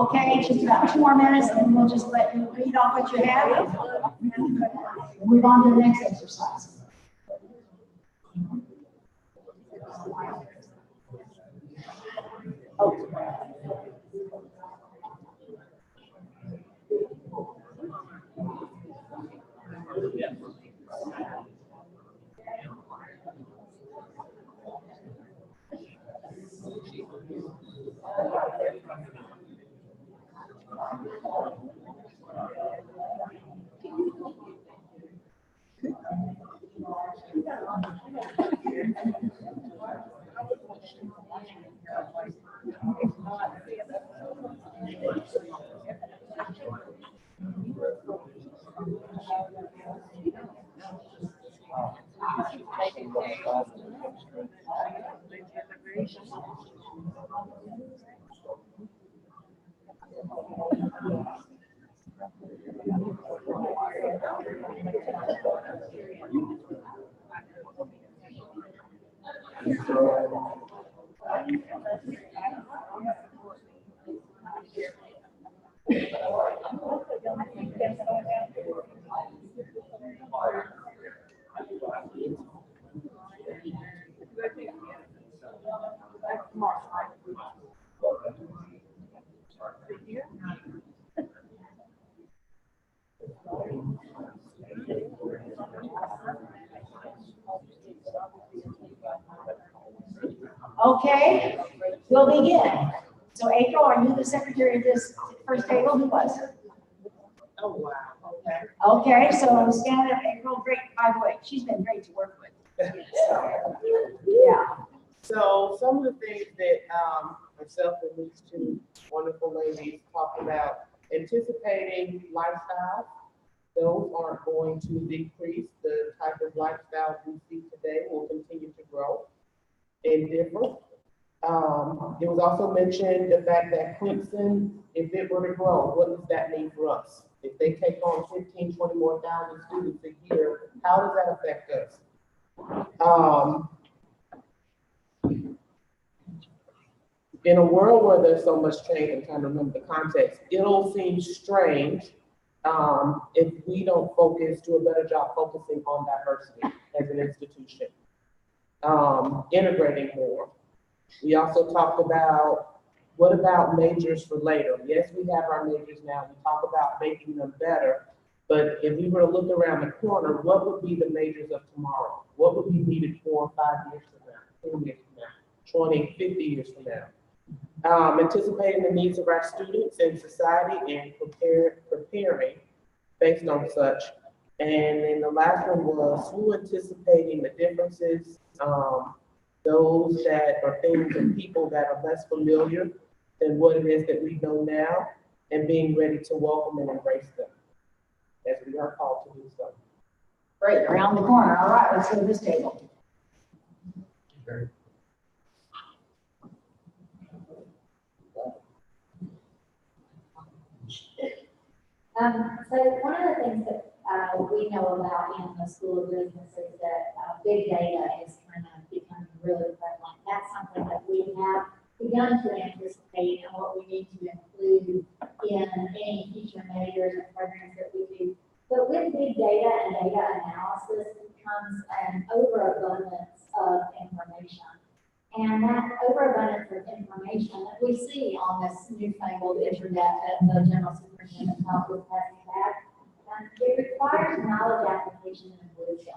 Speaker 1: Okay, just about 2 more minutes, and we'll just let you read off what you have. Move on to the next exercise. Okay, we'll begin. So April, are you the secretary of this first table? Who was?
Speaker 4: Oh, wow, okay.
Speaker 1: Okay, so stand up, April. Great, by the way, she's been great to work with. So, yeah.
Speaker 4: So some of the things that myself and these two wonderful ladies talked about, anticipating lifestyles. Those aren't going to decrease. The type of lifestyles we see today will continue to grow and differ. It was also mentioned the fact that Clemson, if it were to grow, what does that mean for us? If they take on 15, 20 more thousand students a year, how does that affect us? In a world where there's so much change, I'm trying to remember the context, it'll seem strange if we don't do a better job focusing on diversity as an institution, integrating more. We also talked about, what about majors for later? Yes, we have our majors now. We talk about making them better. But if we were to look around the corner, what would be the majors of tomorrow? What would be needed 4 or 5 years from now, 10 years from now, 20, 50 years from now? Anticipating the needs of our students and society and preparing based on such. And then the last one was who anticipating the differences, those that are things and people that are less familiar than what it is that we know now, and being ready to welcome and embrace them as we are called to do so.
Speaker 1: Great, around the corner. All right, let's go to this table.
Speaker 5: So one of the things that we know about in the School of Business is that big data is kind of becoming really prevalent. That's something that we have begun to anticipate and what we need to include in any future measures and programs that we do. But with big data and data analysis comes an overabundance of information. And that overabundance of information that we see on this newfangled internet that the General Superintendent helped with passing back, it requires knowledge application and wisdom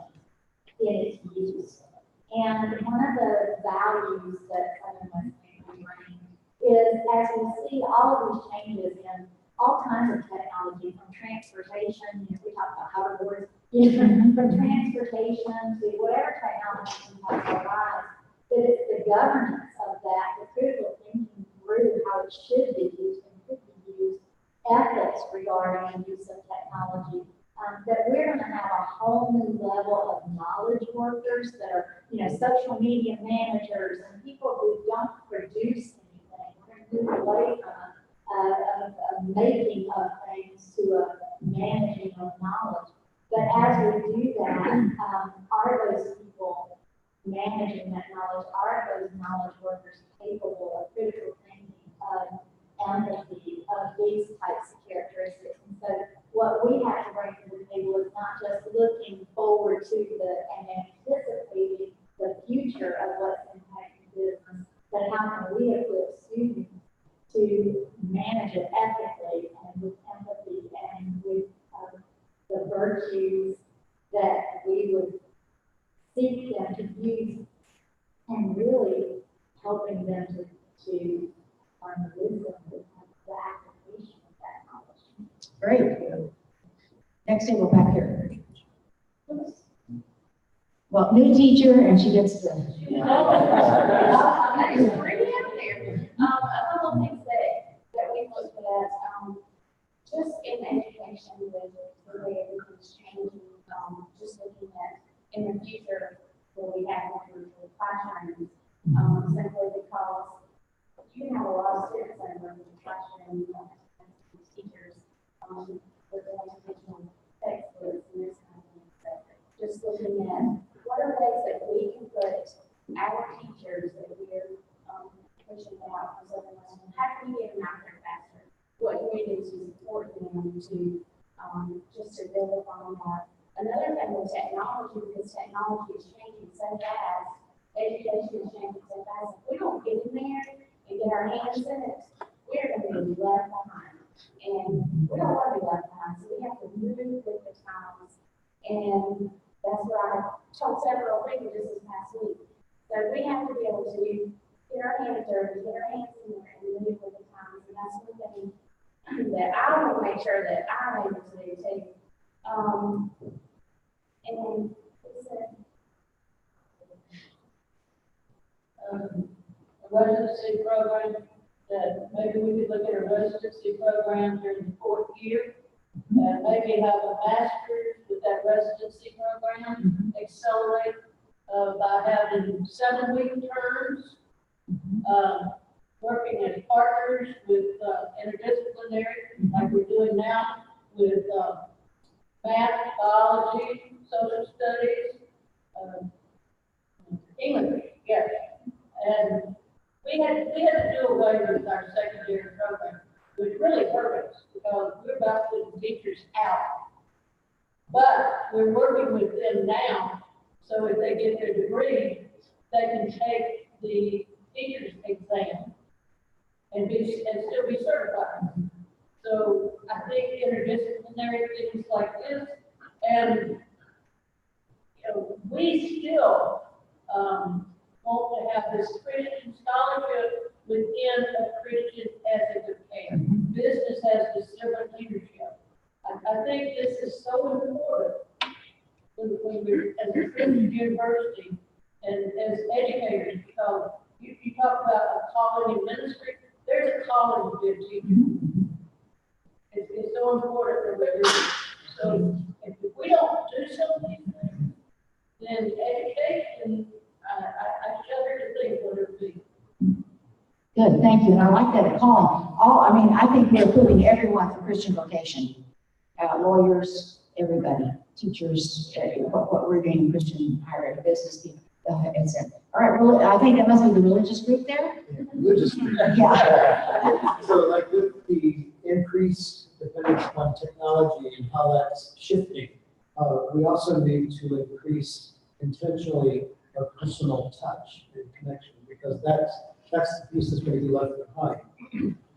Speaker 5: in its use. And one of the values that Southern West Family bring is, as we see all of these changes in all kinds of technology, from transportation, we talk about hoverboards, from transportation to whatever technology can arise, that it's the governance of that, the critical thinking through how it should be used and could be used, ethics regarding the use of technology, that we're going to have a whole new level of knowledge workers that are, social media managers and people who don't produce anything. We're going to move away from a making of things to a managing of knowledge. But as we do that, are those people managing that knowledge? Are those knowledge workers capable of critical thinking, of empathy, of these types of characteristics? And so what we have to bring to the table is not just looking forward to and anticipating the future of what's impacting business, but how can we equip students to manage it ethically and with empathy and with the virtues that we would seek them to use, and really helping them to learn the wisdom of the application of that knowledge.
Speaker 1: Great. Next table back here. Well, new teacher, and she gets the.
Speaker 5: A couple of things that we looked at, just in education with the way everything's changing, just looking at in the future, will we have more virtual classrooms, simply because you have a lot of students that are in the classroom, teachers, with the educational textbooks and this kind of thing. So just looking at what are ways that we can put our teachers that we're pushing out for Southern West, how can we get them out there faster? What can we do to support them to just to build upon that? Another thing with technology, because technology is changing so fast, education is changing so fast. If we don't get in there and get our hands in it, we're going to be left behind. And we don't want to be left behind, so we have to move with the times. And that's what I told several people just this past week. So we have to be able to get our hands dirty, get our hands in there, and move with the times. And that's one thing that I want to make sure that I'm able to do too. And
Speaker 6: a residency program, that maybe we could look at a residency program during the 4th year, and maybe have a master's with that residency program, accelerate by having 7-week terms, working as partners with interdisciplinary, like we're doing now with math, biology, social studies, English, yes. And we had to do away with our secondary program, which really hurt us because we're about putting teachers out. But we're working with them now, so if they get their degree, they can take the teachers exam and still be certified. So I think interdisciplinary things like this, and, we still, want to have this Christian scholarship within a Christian ethic of care. Business has discernment leadership. I think this is so important when we're, as a Christian university and as educators, because you talk about a calling in ministry, there's a calling to be a teacher. It's so important that we do. So if we don't do something, then education, I shudder to think what it would be.
Speaker 1: Good, thank you, and I like that calling. I think we're putting everyone through Christian vocation. Lawyers, everybody, teachers, what we're doing in Christian higher ed, business people, etc. All right, well, I think that must be the religious group there.
Speaker 3: Religious.
Speaker 1: Yeah.
Speaker 3: So like with the increased dependence on technology and how that's shifting, we also need to increase intentionally our personal touch and connection, because that's the piece that's going to be left behind.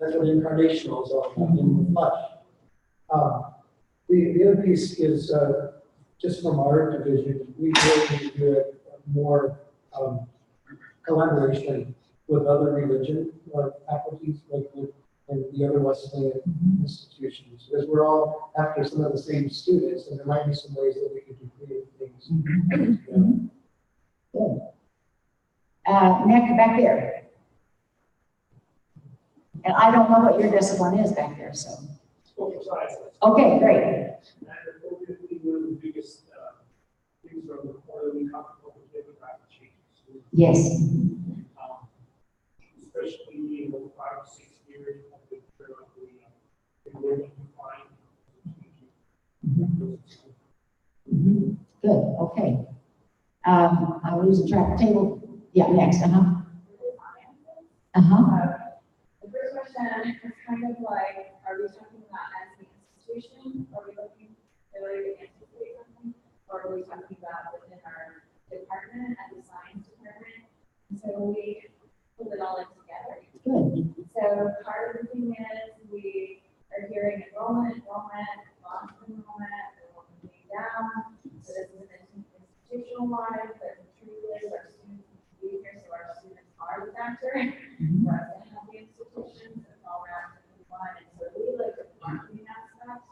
Speaker 3: That's what incarnational is all about, in the flesh. The other piece is just from our division, we really need to do it more collaboration with other religion faculties, like with and the other Wesleyan institutions, because we're all after some of the same students, and there might be some ways that we could do creative things.
Speaker 1: Good. Next, back there. And I don't know what your discipline is back there, so.
Speaker 7: Social sciences.
Speaker 1: Okay, great.
Speaker 7: And ultimately, one of the biggest things are the quarterly comparable demographic changes.
Speaker 1: Yes.
Speaker 7: Especially in the 5 to 6 years of the enrollment decline.
Speaker 1: Good, okay. I'm losing track of table. Yeah, next,
Speaker 8: The first question is kind of like, are we talking about as an institution? Are we looking really to anticipate something? Or are we talking about within our department, at the science department? And so we pulled it all in together.
Speaker 1: Good.
Speaker 8: So part of the thing is we are hearing enrollment, loss of enrollment being down. So this is an institutionalized, but the truth is our students need to be here, so our students are the factor. For us to have the institutions and all around one. And so we look at the marketing aspect.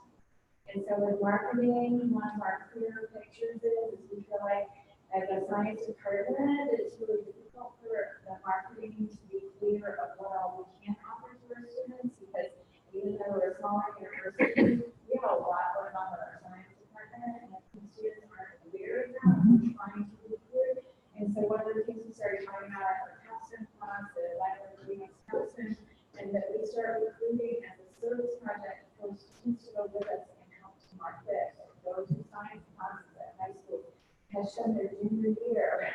Speaker 8: And so with marketing, one of our clear pictures is we feel like as a science department, it's really difficult for the marketing to be clear of what all we can offer to our students, because even though we're a smaller university, we have a lot going on with our science department, and if the students aren't aware of that, we're trying to be clear. And so one of the things we started talking about our capstone class, the library capstone, and that we start recruiting as a service project for students to go with us and help to market those who science classes at high school has shown their junior year,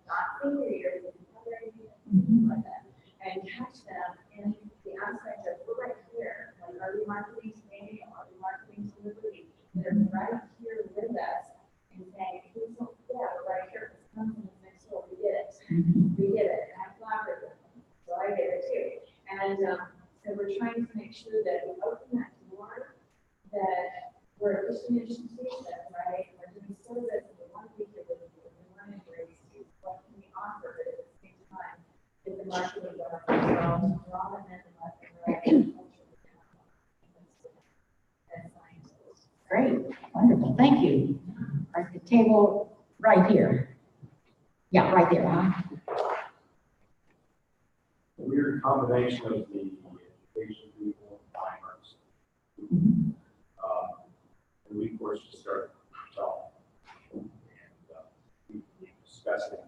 Speaker 8: not senior year, but other years, like that, and catch them in the aspect of we're right here. Like, are we marketing to Manual? Are we marketing to Liberty? They're right here with us and saying, please don't forget, we're right here. It's coming next door. We get it. We get it. And I collaborate with them, so I get it too. And so we're trying to make sure that we open that door, that we're a Christian institution, right? We're doing service, and we want to be here with you, and we want to embrace you. What can we offer? But at the same time, is the marketing of ourselves, draw them in and let them know the culture we have as scientists.
Speaker 1: Great, wonderful, thank you. All right, the table right here. Yeah, right there, huh?
Speaker 9: We're a combination of the education people and fine arts. And we, of course, just start talking. And we discussing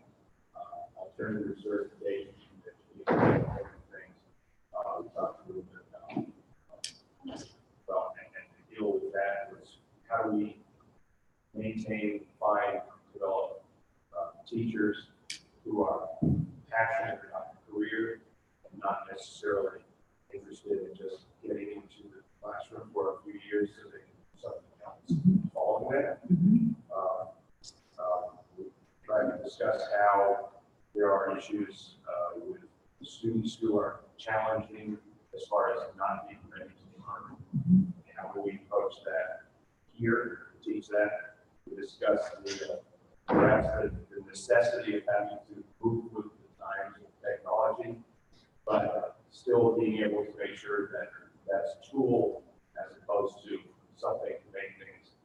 Speaker 9: alternative certification, things. We talked a little bit about, and to deal with that was how do we maintain, find, develop teachers who are passionate about the career and not necessarily interested in just getting into the classroom for a few years so they can do something else following that. We tried to discuss how there are issues with students who are challenging as far as not being ready to learn. How do we approach that here, teach that, we discuss perhaps the necessity of having to move with the times of technology, but still being able to make sure that that's a tool as opposed to something to make things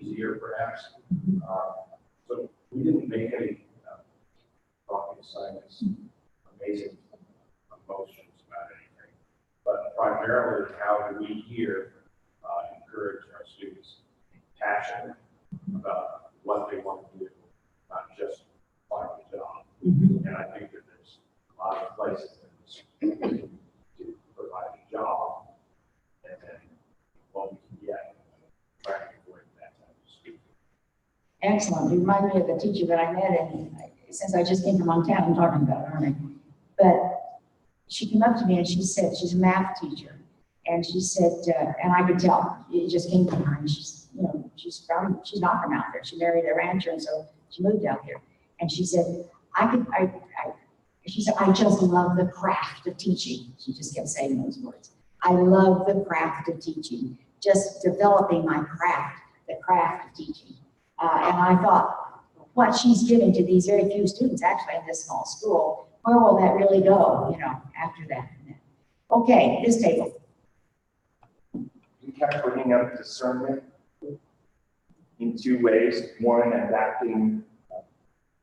Speaker 9: easier perhaps. So we didn't make any rocket science amazing emotions about anything, but primarily how do we here encourage our students passionate about what they want to do, not just find a job. And I think that there's a lot of places in this community to provide a job, and then what we can get practically that type of student.
Speaker 1: Excellent. You remind me of the teacher that I met, and since I just came from Montana, I'm talking about learning. But she came up to me and she said, she's a math teacher. And she said, and I could tell, it just came from her. And she's, you know, she's not from out there. She married a rancher, and so she moved out here. And she said, she said, I just love the craft of teaching. She just kept saying those words. I love the craft of teaching, just developing my craft, the craft of teaching. And I thought, what she's giving to these very few students, actually in this small school, where will that really go, you know, after that? Okay, this table.
Speaker 10: We kept bringing up discernment in two ways. One, adapting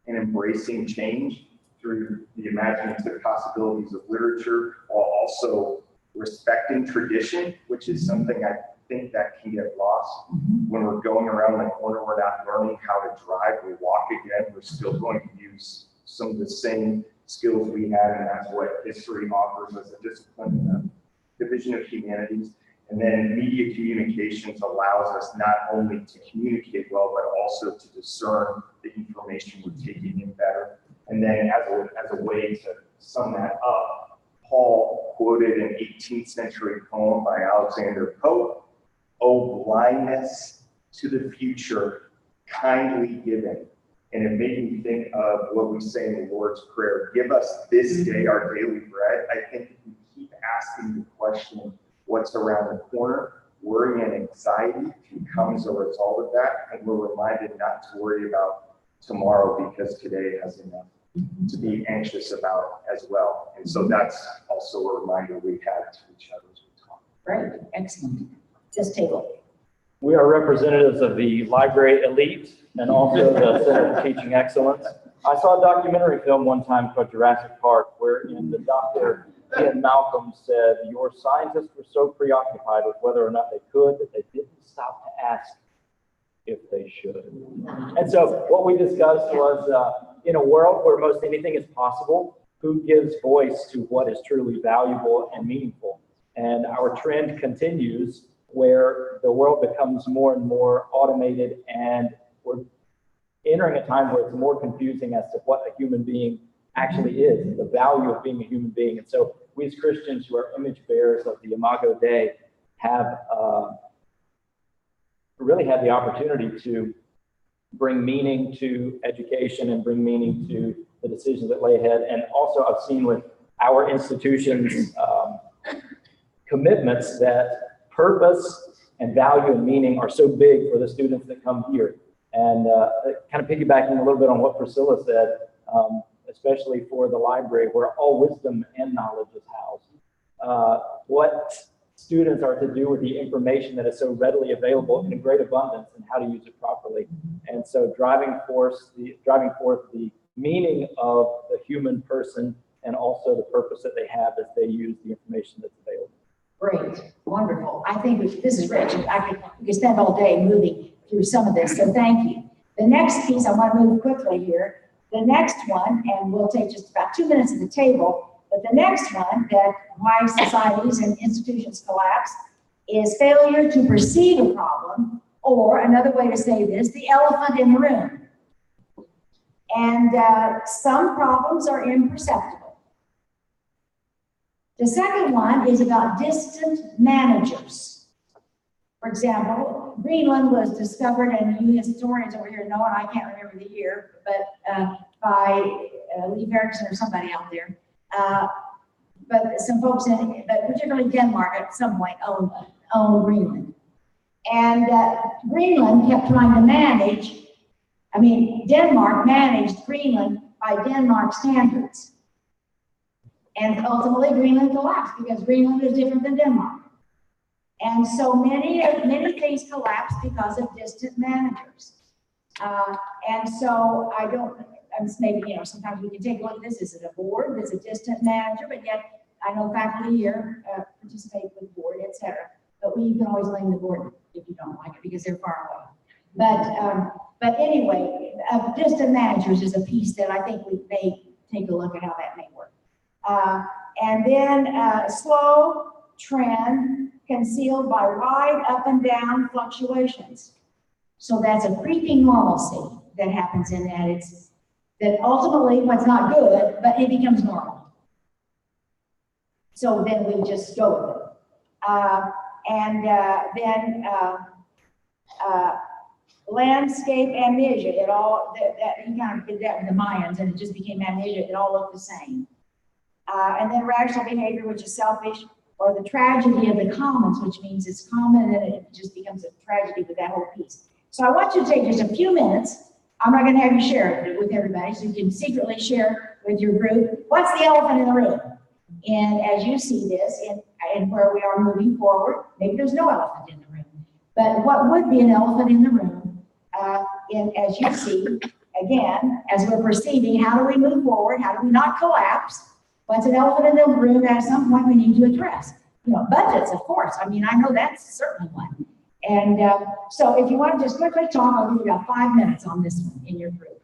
Speaker 10: and embracing change through the imaginative possibilities of literature, while also respecting tradition, which is something I think that can get lost. When we're going around the corner, we're not learning how to drive, we walk again, we're still going to use some of the same skills we had, and that's what history offers as a discipline in the Division of Humanities. And then media communications allows us not only to communicate well, but also to discern the information we're taking in better. And then as a way to sum that up, Paul quoted an 18th century poem by Alexander Pope, "O blindness to the future, kindly given." And it made me think of what we say in the Lord's Prayer, give us this day our daily bread. I think if we keep asking the question, what's around the corner, worry and anxiety can come as a result of that. And we're reminded not to worry about tomorrow because today has enough to be anxious about as well. And so that's also a reminder we had to each other as we talk.
Speaker 1: Great, excellent. This table.
Speaker 11: We are representatives of the library elite and also the Center for Teaching Excellence. I saw a documentary film one time called Jurassic Park, wherein the Dr. Ian Malcolm said, your scientists were so preoccupied with whether or not they could that they didn't stop to ask if they should. And so what we discussed was, in a world where most anything is possible, who gives voice to what is truly valuable and meaningful? And our trend continues where the world becomes more and more automated, and we're entering a time where it's more confusing as to what a human being actually is, the value of being a human being. And so we as Christians who are image bearers of the Imago Dei have really had the opportunity to bring meaning to education and bring meaning to the decisions that lay ahead. And also I've seen with our institutions commitments that purpose and value and meaning are so big for the students that come here. And kind of piggybacking a little bit on what Priscilla said, especially for the library where all wisdom and knowledge is housed. What students are to do with the information that is so readily available in great abundance and how to use it properly. And so driving forth the meaning of the human person and also the purpose that they have as they use the information that's available.
Speaker 1: Great, wonderful. I think this is rich. We could spend all day moving through some of this, so thank you. The next piece, I want to move quickly here. The next one, and we'll take just about 2 minutes at the table, but the next one, that why societies and institutions collapse, is failure to perceive a problem, or another way to say this, the elephant in the room. And some problems are imperceptible. The second one is about distant managers. For example, Greenland was discovered, and you historians over here know, and I can't remember the year, but by Lee Erickson or somebody out there, but some folks in, but particularly Denmark at some point owned Greenland. And Greenland kept trying to manage, Denmark managed Greenland by Denmark standards. And ultimately Greenland collapsed because Greenland is different than Denmark. And so many things collapsed because of distant managers. And so maybe, sometimes we can take a look at this. Is it a board? Is it a distant manager? But yet, I know faculty here participate with the board, et cetera. But you can always blame the board if you don't like it because they're far away. But anyway, distant managers is a piece that I think we may take a look at how that may work. And then slow trend concealed by wide up and down fluctuations. So that's a creeping normalcy that happens in that. That ultimately what's not good, but it becomes normal. So then we just go with it. Then landscape amnesia. You kind of did that with the Mayans, and it just became amnesia. It all looked the same. And then rational behavior, which is selfish, or the tragedy of the commons, which means it's common and it just becomes a tragedy with that whole piece. So I want you to take just a few minutes. I'm not going to have you share it with everybody, so you can secretly share with your group. What's the elephant in the room? And as you see this, and where we are moving forward, maybe there's no elephant in the room. But what would be an elephant in the room, as you see, again, as we're proceeding, how do we move forward? How do we not collapse? What's an elephant in the room that at some point we need to address? Budgets, of course. I know that's certainly one. And so if you want to just quickly talk, I'll give you about 5 minutes on this one in your group.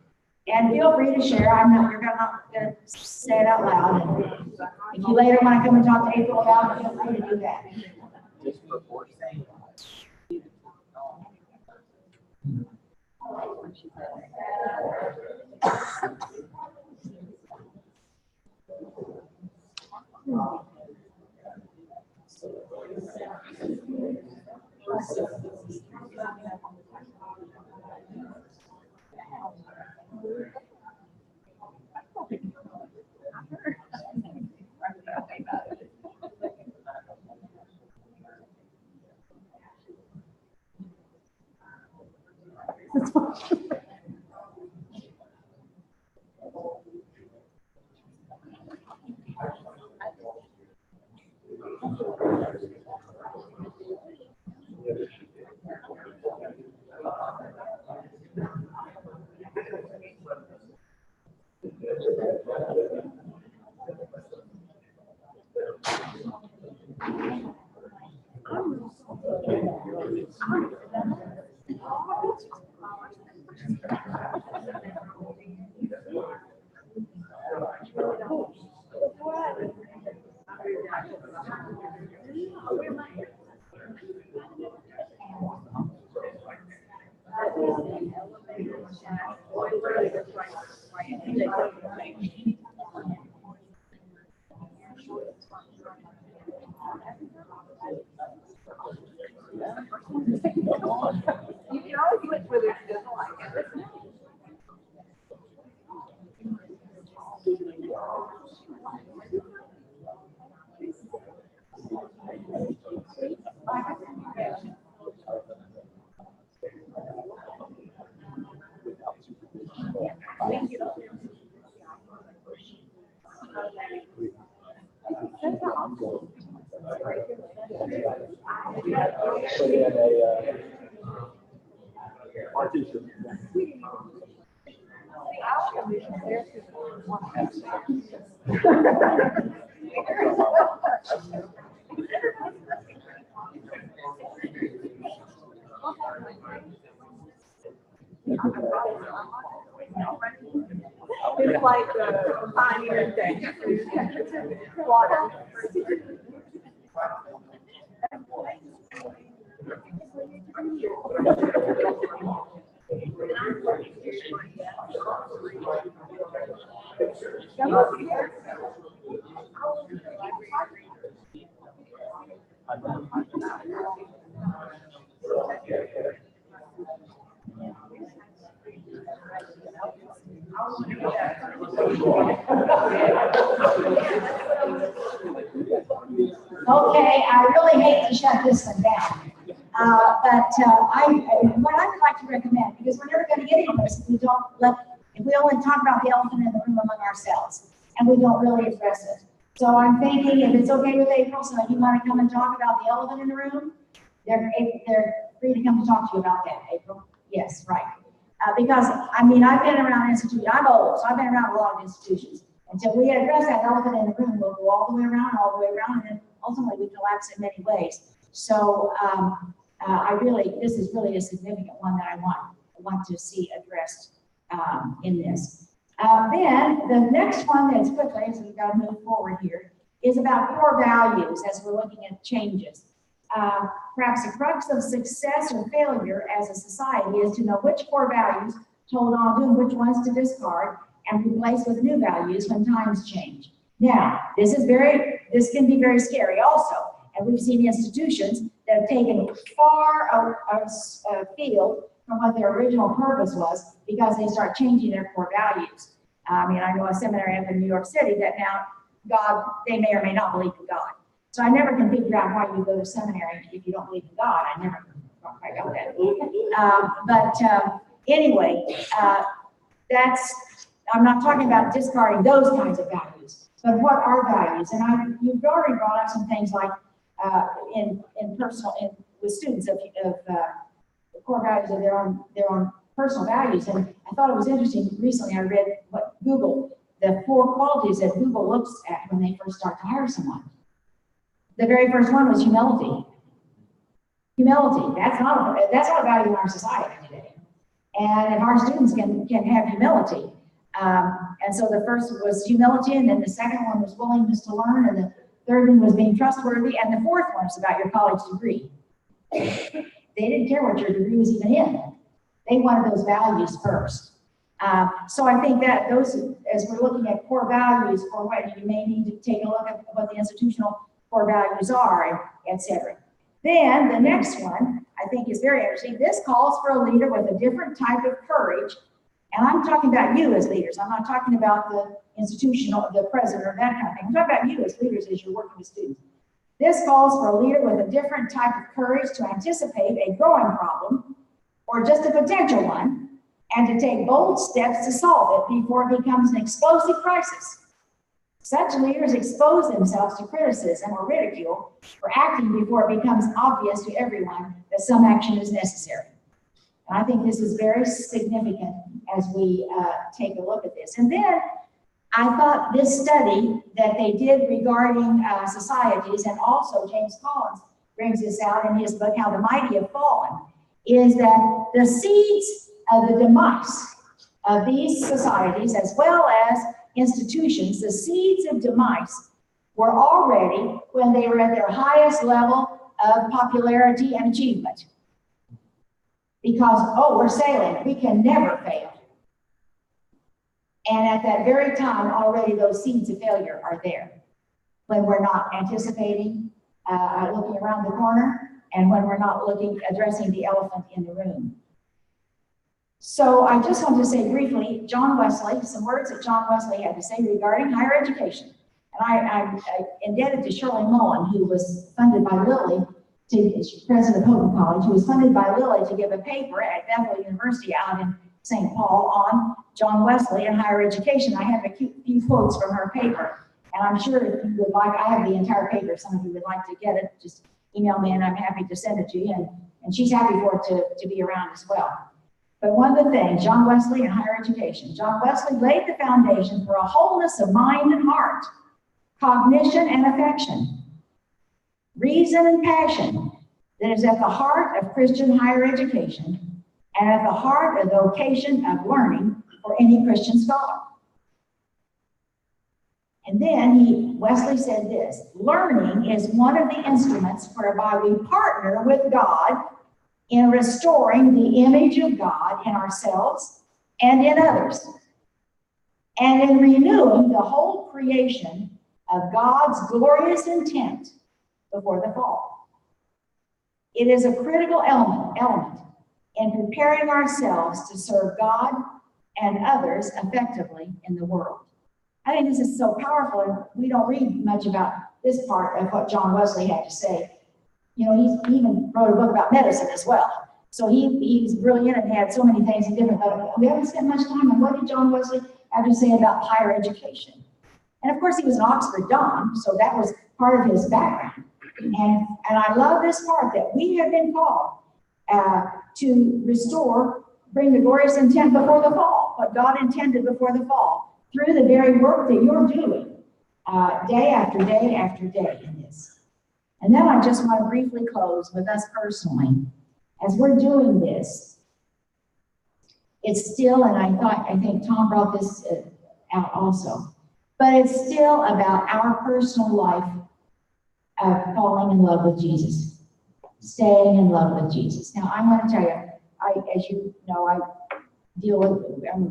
Speaker 1: And feel free to share. You're not going to say it out loud. And if you later want to come and talk to April about it, feel free to do that.
Speaker 2: You can always switch whether she doesn't like it. It's like the pioneer day. Water.
Speaker 1: Okay, I really hate to shut this one down. What I would like to recommend, because we're never going to get into this if we only talk about the elephant in the room among ourselves, and we don't really address it. So I'm thinking, if it's okay with April, so if you want to come and talk about the elephant in the room, they're free to come and talk to you about that, April. Yes, right. Because, I mean, I've been around institutions, I'm old, so I've been around a lot of institutions. Until we address that elephant in the room, we'll go all the way around, and then ultimately we collapse in many ways. So this is really a significant one that I want to see addressed in this. Then the next one that's quickly, so we've got to move forward here, is about core values as we're looking at changes. Perhaps the crux of success or failure as a society is to know which core values to hold on to and which ones to discard and replace with new values when times change. Now, this can be very scary also, and we've seen institutions that have taken far afield from what their original purpose was because they start changing their core values. I mean, I know a seminary up in New York City that now they may or may not believe in God. So I never can figure out why you go to seminary if you don't believe in God. I never quite got that. Anyway, I'm not talking about discarding those kinds of values, but what are values? And you've already brought up some things like with students of the core values of their own personal values. And I thought it was interesting. Recently, I read the 4 qualities that Google looks at when they first start to hire someone. The very first one was humility. Humility, that's not a value in our society today. And if our students can have humility, and so the first was humility, and then the second one was willingness to learn, and the third one was being trustworthy, and the fourth one was about your college degree. They didn't care what your degree was even in. They wanted those values first. So I think that those, as we're looking at core values for what you may need to take a look at what the institutional core values are, etc. Then the next one I think is very interesting. This calls for a leader with a different type of courage. And I'm talking about you as leaders. I'm not talking about the institutional, the president or that kind of thing. I'm talking about you as leaders as you're working with students. This calls for a leader with a different type of courage to anticipate a growing problem or just a potential one, and to take bold steps to solve it before it becomes an explosive crisis. Such leaders expose themselves to criticism or ridicule for acting before it becomes obvious to everyone that some action is necessary. And I think this is very significant as we take a look at this. And then I thought this study that they did regarding societies, and also James Collins brings this out in his book, How the Mighty Have Fallen, is that the seeds of the demise of these societies, as well as institutions, the seeds of demise were already when they were at their highest level of popularity and achievement. Because, we're sailing, we can never fail. And at that very time, already those seeds of failure are there. When we're not anticipating, looking around the corner, and when we're not addressing the elephant in the room. So I just want to say briefly, John Wesley, some words that John Wesley had to say regarding higher education. And I'm indebted to Shirley Mullen, who was funded by Lilly, she's president of Houghton College, who was funded by Lilly to give a paper at Bethel University out in St. Paul on John Wesley and higher education. I have a few quotes from her paper, and I'm sure if you would like, I have the entire paper, if some of you would like to get it, just email me and I'm happy to send it to you, and she's happy for it to be around as well. But one of the things, John Wesley and higher education. John Wesley laid the foundation for a wholeness of mind and heart, cognition and affection, reason and passion that is at the heart of Christian higher education and at the heart of the vocation of learning for any Christian scholar. And then Wesley said this: learning is one of the instruments whereby we partner with God in restoring the image of God in ourselves and in others, and in renewing the whole creation of God's glorious intent before the fall. It is a critical element in preparing ourselves to serve God and others effectively in the world. I think this is so powerful, and we don't read much about this part of what John Wesley had to say. You know, he even wrote a book about medicine as well. So he's brilliant and had so many things in different, but we haven't spent much time on what did John Wesley have to say about higher education. And of course, he was an Oxford Don, so that was part of his background. And I love this part that we have been called to restore, bring the glorious intent before the fall, what God intended before the fall, through the very work that you're doing day after day after day in this. And then I just want to briefly close with us personally. As we're doing this, it's still, and I think Tom brought this out also, but it's still about our personal life of falling in love with Jesus, staying in love with Jesus. Now, I want to tell you, as you know, I'm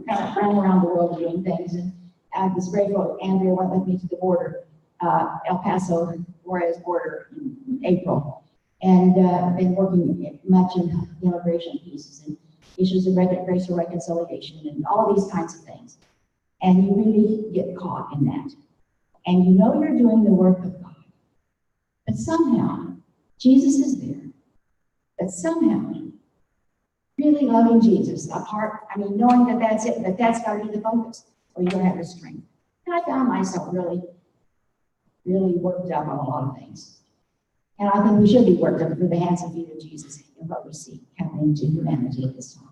Speaker 1: kind of running around the world doing things, and I was grateful Andrea went with me to the border, El Paso, Juarez border in April, and been working much in immigration pieces and issues of racial reconciliation and all these kinds of things. And you really get caught in that. And you know you're doing the work of God. But somehow, Jesus is there. But somehow, really loving Jesus, knowing that that's it, that that's got to be the focus, or you don't have the strength. And I found myself really worked up on a lot of things. And I think we should be worked up through the hands and feet of Jesus and what we see happening to humanity at this time.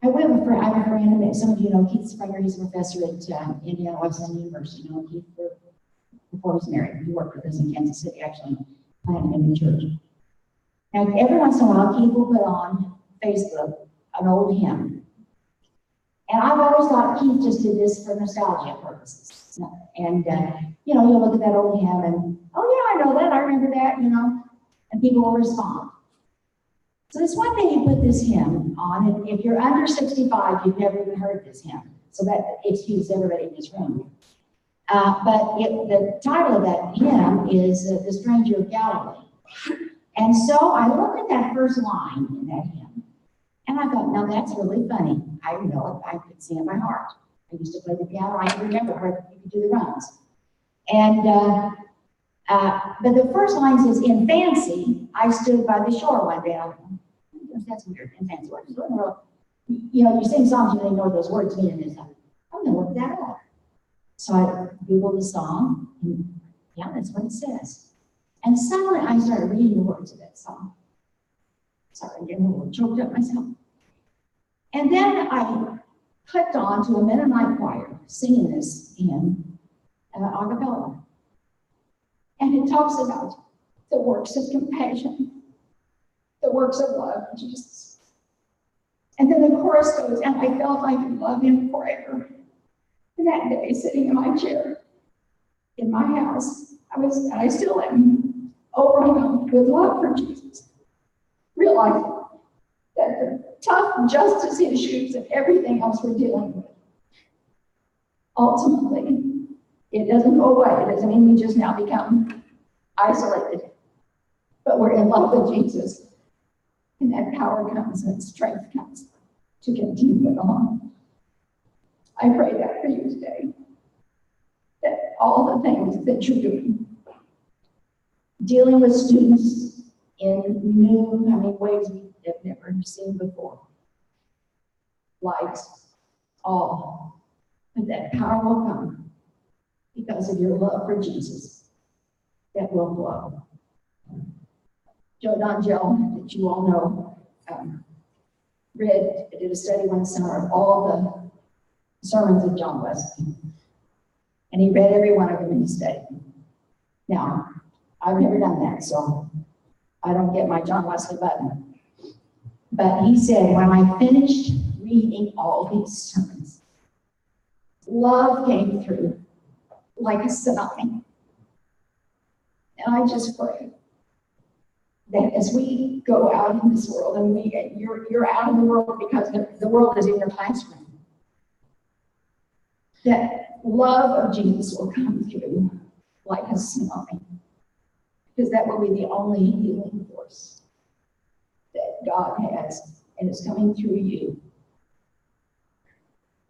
Speaker 1: I have a friend, and some of you know Keith Springer. He's a professor at Indiana Wesleyan University. You know Keith before he was married. He worked with us in Kansas City, actually, planting a new church. Now, every once in a while, Keith will put on Facebook an old hymn. And I've always thought Keith just did this for nostalgia purposes. And, you'll look at that old hymn and, oh, yeah, I know that. I remember that, and people will respond. So this one day he put this hymn on, and if you're under 65, you've never even heard this hymn. So that excuses everybody in this room. But the title of that hymn is The Stranger of Galilee. And so I looked at that first line in that hymn, and I thought, now that's really funny. I know it. I could sing it by heart. I used to play the piano. I can remember where you could do the runs. And but the first line says, in fancy, I stood by the shore one day. That's weird, in fancy. What in the world? You sing songs, you don't know what those words mean. And it's like, I'm going to look that up. So I Googled the song, and yeah, that's what it says. And suddenly I started reading the words of that song. Sorry, I'm getting a little choked up myself. And then I clicked on to a Mennonite choir singing this in a cappella. And it talks about the works of compassion, the works of love of Jesus. And then the chorus goes, and I felt I could love him forever. And that day, sitting in my chair in my house, I still am overwhelmed with love for Jesus, realizing that the tough justice issues and everything else we're dealing with, ultimately, it doesn't go away. It doesn't mean we just now become isolated, but we're in love with Jesus, and that power comes and strength comes to continue it on. I pray that for you today, that all the things that you're doing, dealing with students in new, ways we have never seen before, lights, all, and that power will come because of your love for Jesus that will flow. Joe Dongell, that you all know, did a study one summer of all the sermons of John Wesley. And he read every one of them in his study. Now, I've never done that, so I don't get my John Wesley button. But he said, when I finished reading all these sermons, love came through like a tsunami. And I just pray that as we go out in this world, and you're out in the world because the world is in your classroom, that love of Jesus will come through like a tsunami, because that will be the only healing force that God has, and it's coming through you.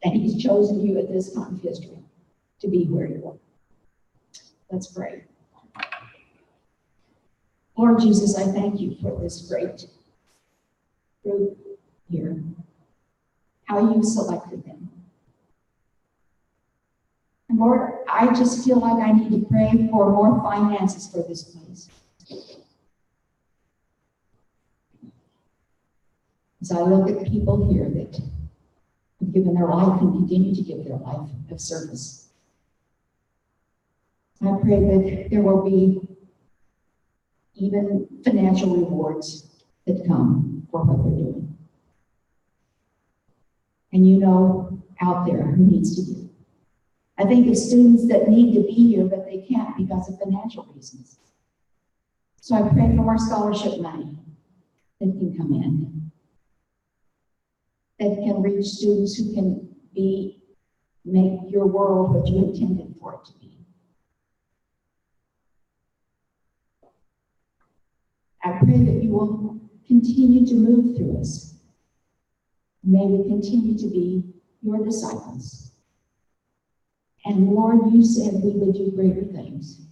Speaker 1: And he's chosen you at this time of history to be where you are. Let's pray. Lord Jesus, I thank you for this great group here, how you selected them. And Lord, I just feel like I need to pray for more finances for this place. As I look at people here that have given their life and continue to give their life of service, I pray that there will be even financial rewards that come for what they're doing. And you know out there who needs to give. I think of students that need to be here, but they can't because of financial reasons. So I pray for more scholarship money that can come in, that can reach students who can make your world what you intended for it to be. I pray that you will continue to move through us. May we continue to be your disciples. And Lord, you said we would do greater things.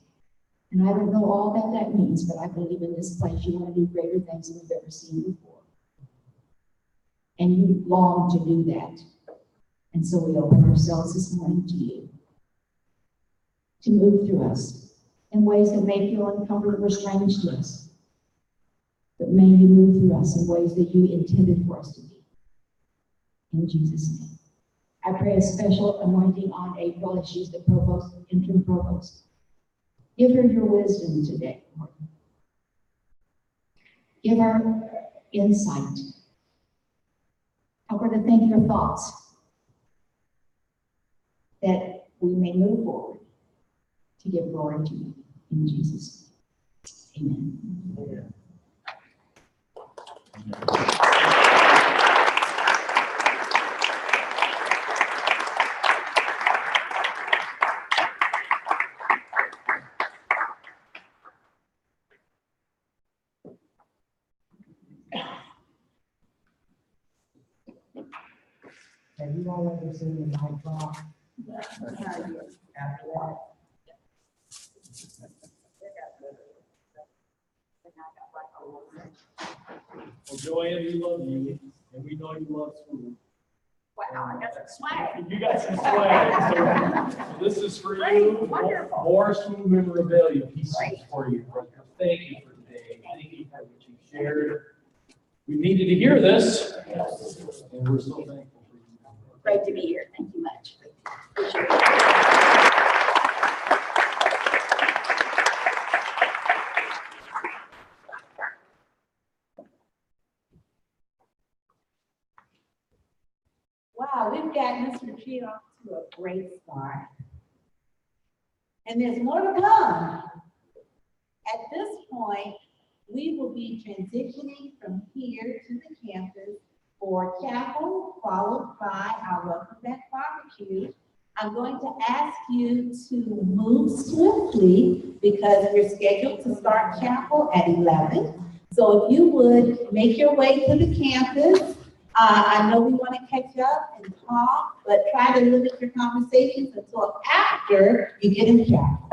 Speaker 1: And I don't know all that that means, but I believe in this place you want to do greater things than we've ever seen before. And you long to do that. And so we open ourselves this morning to you, to move through us in ways that may feel uncomfortable or strange to us. But may you move through us in ways that you intended for us to be. In Jesus' name. I pray a special anointing on April as she's the provost, interim provost. Give her your wisdom today, Lord. Give her insight. Help her to think your thoughts, that we may move forward to give glory to you. In Jesus' name. Amen.
Speaker 12: Have you all ever seen the night drop? After that?
Speaker 7: Well, Joanne, we love you, and we know you love school.
Speaker 1: Wow, I got some swag.
Speaker 7: You got some swag, so this is for you.
Speaker 1: Wonderful.
Speaker 7: More school memorabilia pieces for you. Thank you for today. Thank you for what you shared. We needed to hear this, and we're so thankful for you.
Speaker 1: Great to be here. Thank you much. Appreciate it.
Speaker 13: Wow, we've gotten this retreat off to a great start. And there's more to come. At this point, we will be transitioning from here to the campus for chapel, followed by our welcome back barbecue. I'm going to ask you to move swiftly because we're scheduled to start chapel at 11. So if you would make your way to the campus. I know we want to catch up and talk, but try to limit your conversations until after you get in chapel.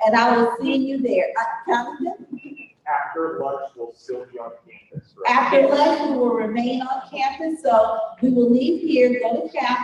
Speaker 13: And I will see you there. Jonathan?
Speaker 10: After lunch, we'll still be on campus, right?
Speaker 13: After lunch, we will remain on campus, so we will leave here, go to chapel.